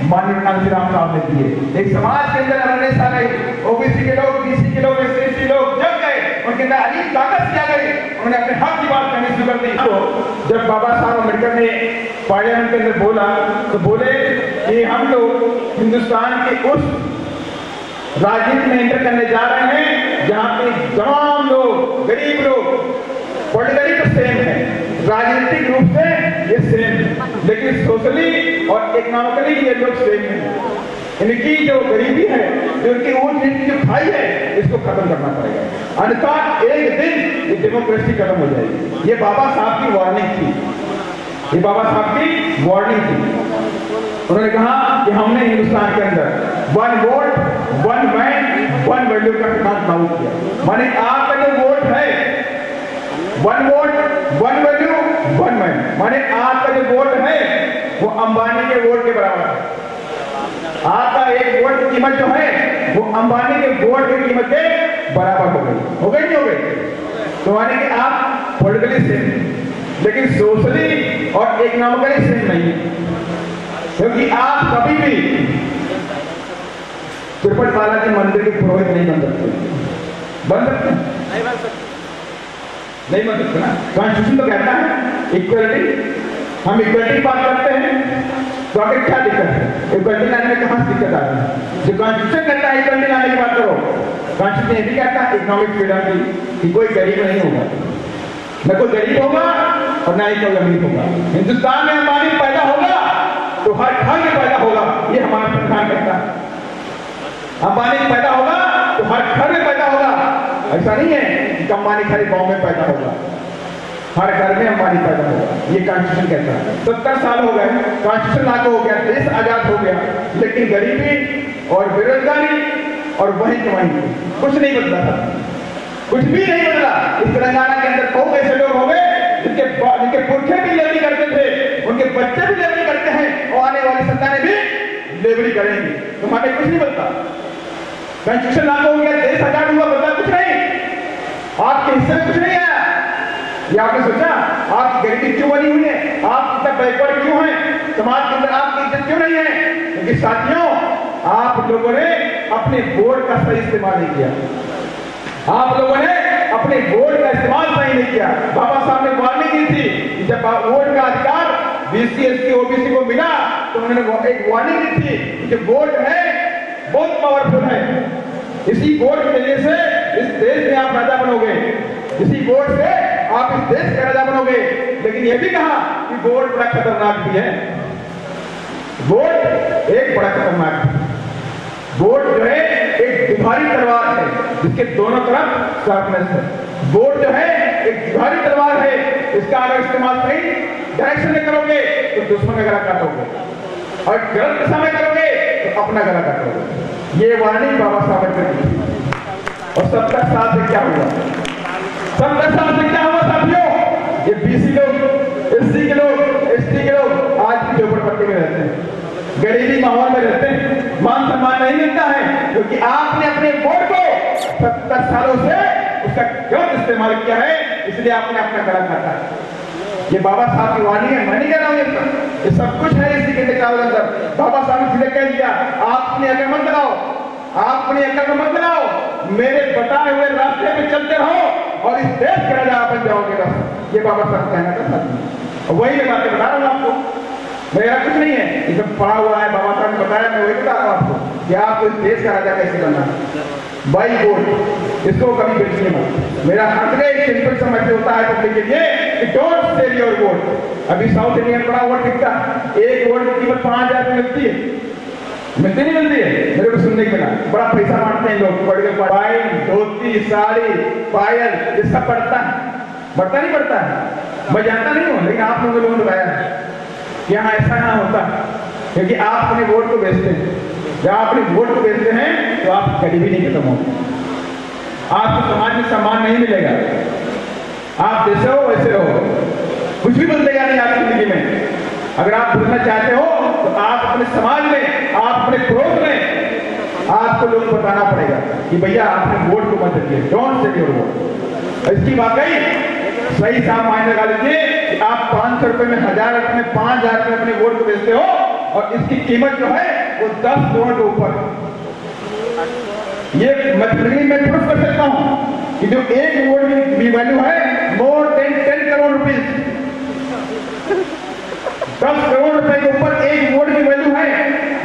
माननीय कांशीराम साहब ने दिए। एक समाज के अंदर अवेयरनेस आ गई। ओबीसी के लोग, बीसी के लोग, SC ST लोग जग गए, उनके अंदर अजीब ताकत आ गई। उन्होंने अपने हक की बात करनी शुरू कर दी। तो जब बाबा साहब अम्बेडकर ने पार्लियामेंट के अंदर बोला तो बोले कि हम लोग हिंदुस्तान के उस राजनीति में एंटर करने जा रहे हैं जहां पे तमाम लोग, गरीब लोग, पॉलिटिकली तो सेम है, राजनीतिक रूप से ये सेम है, लेकिन सोशली और इकोनॉमिकली ये लोग सेम है। इनकी जो गरीबी है, जो उनकी ऊंच नीति जो खाई है, इसको खत्म करना पड़ेगा, अन्यथा एक दिन ये डेमोक्रेसी खत्म हो जाएगी। ये बाबा साहब की वार्निंग थी, ये बाबा साहब की वार्निंग थी। उन्होंने कहा कि हमने हिंदुस्तान के अंदर 1 वोट 1 मैन 1 वैल्यू का सिद्धांत लागू किया। माने आपका जो वोट है 1 वोट 1 वैल्यू 1 मैन, माने आपका जो वोट है वो अंबानी के वोट के बराबर है। आपका एक वोट की कीमत जो है वो अंबानी के वोट की कीमत के बराबर हो गई नहीं हो गई? तो माने कि आप पॉलिटिकली सेम लेकिन सोशली और इकोनॉमिकली सेम नहीं है। क्योंकि आप कभी भी तिरुपति बालाजी मंदिर के पुरोहित नहीं बन सकते। बन सकते नहीं बन सकते ना। कॉन्स्टिट्यूशन तो कहता है इक्वलिटी, हम इक्वलिटी की बात करते हैं, तो आगे क्या दिक्कत है? इक्वलिटी लाने में कहां से दिक्कत आ रही है? जो कॉन्स्टिट्यूशन कहता है इक्वलिटी लाने की बात करो, कॉन्स्टिट्यूशन ये भी कहता है इकोनॉमिक फ्रीडम की कोई गरीब नहीं होगा, न कोई गरीब होगा और ना ही कोई अमीर होगा। हिंदुस्तान में अंबानी पैदा होगा तो हर घर में पैदा होगा, ये हमारा संविधान कहता है। अंबानी पैदा होगा तो हर घर में पैदा होगा, ऐसा नहीं है कि अंबानी खाली गांव में पैदा होगा, हर घर में अंबानी पैदा होगा, ये कॉन्स्टिट्यूशन कहता है। 70 साल हो गए, कॉन्स्टिट्यूशन लागू हो गया, देश आजाद हो गया, लेकिन गरीबी और बेरोजगारी और वही कमाई कुछ नहीं बदला था, कुछ भी नहीं बदला। इस तेलंगाना के अंदर बहुत ऐसे लोग हो गए जिनके पुरखे भी लेबरी करते थे, उनके बच्चे भी लेबरी करते हैं और आने वाली सरकारें भी लेबरी करेंगी, तो हमें कुछ नहीं बदला। कॉन्स्टिट्यूशन लागू हो गया, देश आजाद हुआ, बदला कुछ नहीं, आपके हिस्से में कुछ नहीं आया। ये आपने सोचा आपकी गरीबी क्यों बनी हुई है, आप इतना बैकवर्ड क्यों हैं, समाज के अंदर आपकी इज्जत क्यों नहीं है? क्योंकि साथियों आप लोगों ने अपने वोट का सही इस्तेमाल नहीं किया, आप लोगों ने अपने वोट का इस्तेमाल सही नहीं किया। बाबा साहब ने वार्निंग दी थी कि जब वोट का अधिकार BC SC OBC को मिला तो उन्होंने एक वार्निंग दी थी कि वोट है बहुत पावरफुल है, इसी वोट के वजह से इस देश में आप राजा बनोगे, इसी वोट से आप इस देश के राजा बनोगे। लेकिन यह भी कहा कि वोट बड़ा खतरनाक भी है, वोट एक बड़ा खतरनाक है। वोट जो है एक दुधारी तलवार है जिसके दोनों तरफ शार्पनेस है। वोट जो है एक दुधारी तलवार है, इसका अगर इस्तेमाल सही डायरेक्शन में करोगे तो दुश्मन का गला काटोगे और गलत दिशा में करोगे तो अपना गला काटोगे। ये वार्निंग बाबा साहब ने दी और 70 साल से क्या हुआ, 70 साल से क्या हुआ साथियों? ये BC लोग, SC के लोग, ST के लोग आज भी झोपड़पट्टी में रहते हैं, गरीबी माहौल में रहते हैं, मान सम्मान नहीं मिलता है क्योंकि आपने अपने वोट को 70 सालों से उसका गलत इस्तेमाल किया है, इसलिए आपने अपना गला काटा है। ये बाबा साहब की वाणी है, मैं नहीं कह रहा हूं, ये सब कुछ है इसी के निकाल अंदर। बाबा साहब ने सीधे कह दिया आप अपनी अकल मत लगाओ, आप अपनी अकल मत लगाओ, मेरे बताए हुए रास्ते पे चलते रहो और इस देश के राजा बन जाओगे बस। ये बाबा साहब कहना था साथ, वही मैं बातें बता रहा हूँ आपको, मेरा कुछ नहीं है, ये सब पढ़ा हुआ है, बाबा साहब ने बताया, मैं वही बता रहा हूँ आपको कि आपको इस देश का राजा कैसे बनना है। बाई वोट इसको कभी बेचने मत। मेरा हर एक सिंपल समझ से होता है पब्लिक के लिए कि डोंट सेल योर वोट। अभी साउथ इंडिया में बड़ा वोट बिकता है, एक वोट की कीमत 5000 रुपये मिलती है, मिलती नहीं मिलती है? मेरे को सुनने के मिला, बड़ा पैसा मांगते हैं लोग, बड़े पायल, धोती, साड़ी, पायल, ये सब बढ़ता है, बढ़ता नहीं बढ़ता है? मैं जानता नहीं हूँ, लेकिन आप लोगों ने बताया कि यहाँ ऐसा ना होता, क्योंकि आप अपने वोट को बेचते हैं। जब आप अपने वोट को बेचते हैं तो आप गरीबी नहीं खत्म होगी, आपको समाज में सम्मान नहीं मिलेगा, आप जैसे हो वैसे रहो, कुछ भी बदलेगा नहीं आपकी जिंदगी में। अगर आप बदलना चाहते हो तो आप अपने समाज में, आप अपने पड़ोस में, आपको लोग बताना पड़ेगा कि भैया आपने वोट को मत दीजिए, डोंट सेल योर वोट। इसकी वाकई सही साफ मायने लगा लीजिए कि आप 500 रुपए में, 1000 रुपए में, 5000 रुपए अपने वोट को बेचते हो और इसकी कीमत जो है वो 10 करोड़ के ऊपर। ये मैं प्रूफ कर सकता हूं कि जो एक वोट की वैल्यू है more than 10 crore rupees, 10 crore रुपए के ऊपर एक वोट की वैल्यू है।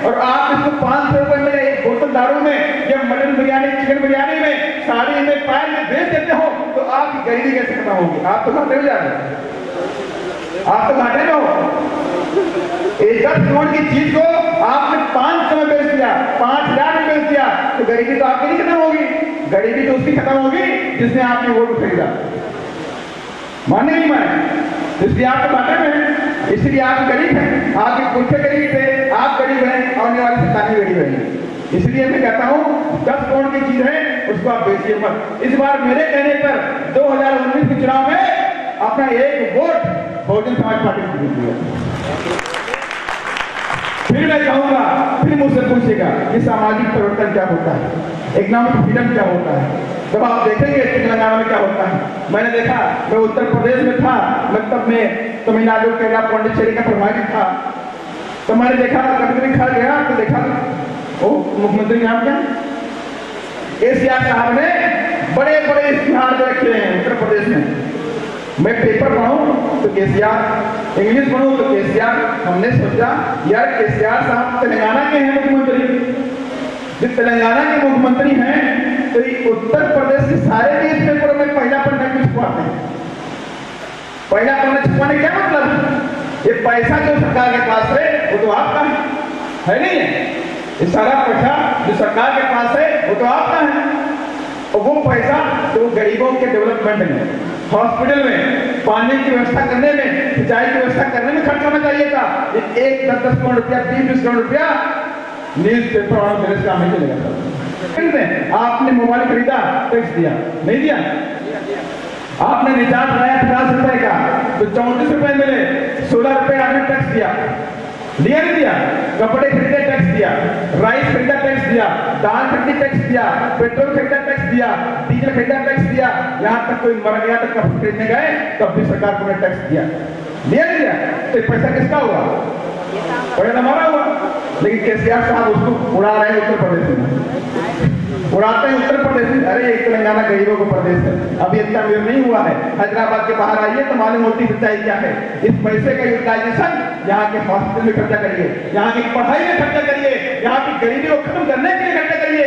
और आप इसको 500 रुपए में एक बोतल दारू में या मटन बिरयानी, चिकन बिरयानी में, साड़ी में, पायल में बेच देते हो तो आपकी गरीबी कैसे खत्म होगी? आप तो घाटे में जा रहे हैं, आप तो घाटे में हो। 10 करोड़ की चीज को आपने 500 में बेच दिया, 5000 में बेच दिया, तो गरीबी तो आपकी नहीं खत्म होगी, गरीबी तो उसकी खत्म होगी जिसने आपने वोट खरीदा। माने नहीं माने, इसलिए आप तो घाटे में, इसलिए आप गरीब हैं, आपके पुरखे गरीब थे, आप गरीब हैं, आने वाली सरकार गरीब है। इसलिए मैं कहता हूं 10 करोड़ की चीज है उसको आप बेचिए मत। इस बार मेरे कहने पर 2019 के चुनाव में अपना एक वोट बहुजन समाज पार्टी को दीजिए। फिर मैं कहूंगा, फिर मुझसे पूछेगा कि सामाजिक परिवर्तन क्या होता है, इकोनॉमिक फ्रीडम क्या होता है। जब आप देखेंगे तेलंगाना में क्या होता है, मैंने देखा, मैं उत्तर प्रदेश में था, मतलब में तमिलनाडु केरला पांडिचेरी का प्रभारी था, तो मैंने देखा कभी कभी खा गया तो देखा ओ मुख्यमंत्री नाम क्या, केसीआर साहब ने बड़े बड़े इश्तिहार रखे हैं उत्तर प्रदेश में। मैं पेपर पढ़ूं तो केसीआर, इंग्लिश पढ़ूं तो केसीआर। हमने सोचा यार केसीआर साहब तेलंगाना के हैं मुख्यमंत्री, जो तेलंगाना के मुख्यमंत्री हैं तो ये उत्तर प्रदेश के सारे न्यूज पेपरों में पहला पन्ना क्यों छुपाते हैं? पहला पन्ना छुपाने क्या मतलब? ये पैसा जो सरकार के पास है वो तो आपका है नहीं है? ये सारा पैसा जो सरकार के पास है वो तो आपका है, और वो पैसा तो गरीबों के डेवलपमेंट में, हॉस्पिटल में, पानी की व्यवस्था करने में, सिंचाई की व्यवस्था करने में खर्च होना चाहिए था। ये 1-10 करोड़ रुपया, 30-20 करोड़ रुपया न्यूज पेपर वालों मेरे काम नहीं चलेगा था। आपने मोबाइल खरीदा, टैक्स दिया नहीं दिया? आपने रिचार्ज कराया 50 रुपए का तो 34 रुपए मिले, 16 रुपए आपने टैक्स दिया नहीं दिया? कपड़े खरीदे टैक्स दिया, राइस खरीदा टैक्स दिया, दाल खरीदी टैक्स दिया, पेट्रोल खरीदा टैक्स दिया, डीजल खरीदा टैक्स दिया, यहाँ तक कोई मर गया तो कपड़े खरीदने गए तब भी सरकार को टैक्स दिया नहीं दिया? तो पैसा किसका हुआ? पैसा हमारा हुआ। लेकिन केसीआर साहब उसको उड़ा रहे हैं उत्तर प्रदेश में, उड़ाते हैं उत्तर प्रदेश में। अरे एक तेलंगाना गरीबों को प्रदेश है, अभी इतना अमीर नहीं हुआ है। हैदराबाद के बाहर आइए तो मालूम होती सच्चाई क्या है। इस पैसे का यूटिलाइजेशन यहाँ के हॉस्पिटल में खर्चा करिए, यहाँ की पढ़ाई में खर्चा करिए, यहाँ की गरीबी को खत्म करने के लिए खर्चा करिए।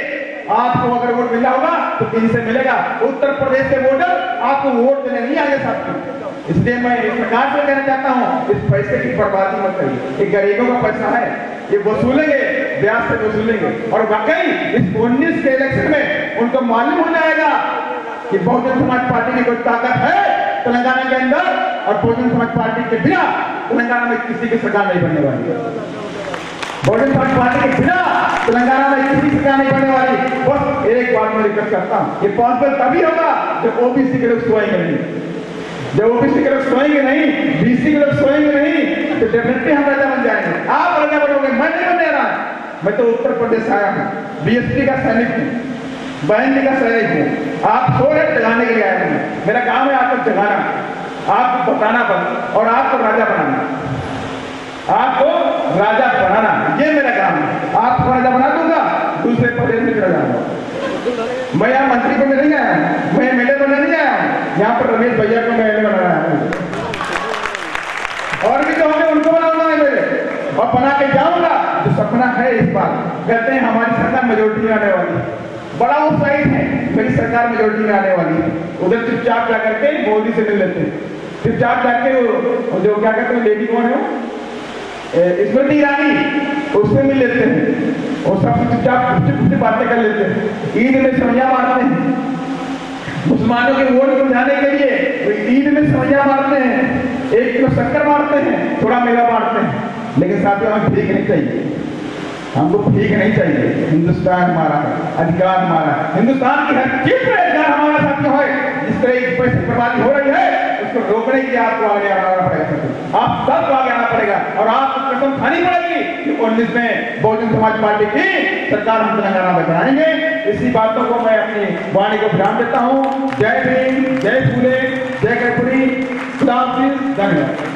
आपको अगर वोट मिला होगा तो किन से मिलेगा? उत्तर प्रदेश के वोटर आपको वोट देने नहीं आगे साथ। इसलिए मैं सरकार से कहना चाहता हूँ इस पैसे की बर्बादी मत करिए। ये गरीबों का पैसा है, ये वसूलेंगे, ब्याज से वसूलेंगे, और वाकई इस 19 के इलेक्शन में उनको मालूम हो जाएगा कि बहुजन समाज पार्टी की कोई ताकत है तेलंगाना के अंदर, और बहुजन समाज पार्टी के बिना तेलंगाना में किसी की सरकार नहीं बनने वाली है। बहुजन समाज पार्टी के बिना तेलंगाना में किसी की सरकार नहीं बनने वाली। बस एक बात मैं रिक्वेस्ट करता हूँ, ये पॉसिबल तभी होगा जब ओबीसी के लोग सोएंगे नहीं। जब ओबीसी के लोग सोएंगे नहीं, बीसी के लोग सोएंगे नहीं, तो डेफिनेटली हम राजा बन जाएंगे। आप राजा बनोगे, मैं नहीं बनने रहा। मैं तो उत्तर प्रदेश आया हूँ, बीएसपी का सैनिक हूँ, बहन जी का सैनिक हूँ। आप सो रहे जगाने के लिए आया हूँ। मेरा काम है आपको जगाना, आपको बताना और आपको राजा बनाना, आपको राजा बनाना, ये मेरा काम है। आपको राजा बना दूंगा, दूसरे प्रदेश में चला जाऊंगा। मैं यहाँ मंत्री को नहीं आया, मैं एमएलए बनने नहीं आया, यहाँ पर रमेश भैया को मैं एमएलए बना रहा हूँ, और भी जो होंगे उनको बनाऊंगा एमएलए, और बना के जाऊंगा। जो सपना है इस बार, कहते हैं हमारी सरकार मेजोरिटी में आने वाली, बड़ा उत्साहित है मेरी सरकार मेजोरिटी में आने वाली है। उधर चुपचाप जा करके मोदी से मिल लेते हैं, चुपचाप जाके जो क्या कहते हैं, लेडी कौन है वो, स्मृति ईरानी, उससे मिल लेते हैं, और सब चुपचाप कुछ बातें कर लेते हैं। ईद में सवैया मारते हैं, मुसलमानों के वोट को जाने के लिए ईद में सवैया मारते हैं, 1 किलो शक्कर मारते हैं, थोड़ा मेवा बांटते हैं। लेकिन साथियों हमें भीख नहीं चाहिए, हमको भीख नहीं चाहिए। हिंदुस्तान हमारा है, अधिकार हमारा है, हिंदुस्तान की हर चीज में अधिकार हमारा साथियों है। जिस तरह की पैसे बर्बादी हो रही है उसको रोकने के लिए आपको आगे आना पड़ेगा, आप सबको आगे आना पड़ेगा, और आपको कसम खानी पड़ेगी कि 19 में बहुजन समाज पार्टी की सरकार हम तेलंगाना में बनाएंगे। इसी बातों को मैं अपनी वाणी को ध्यान देता हूँ। जय भीम, जय फूले, जय कर्पूरी, खुदा हाफिज़, धन्यवाद।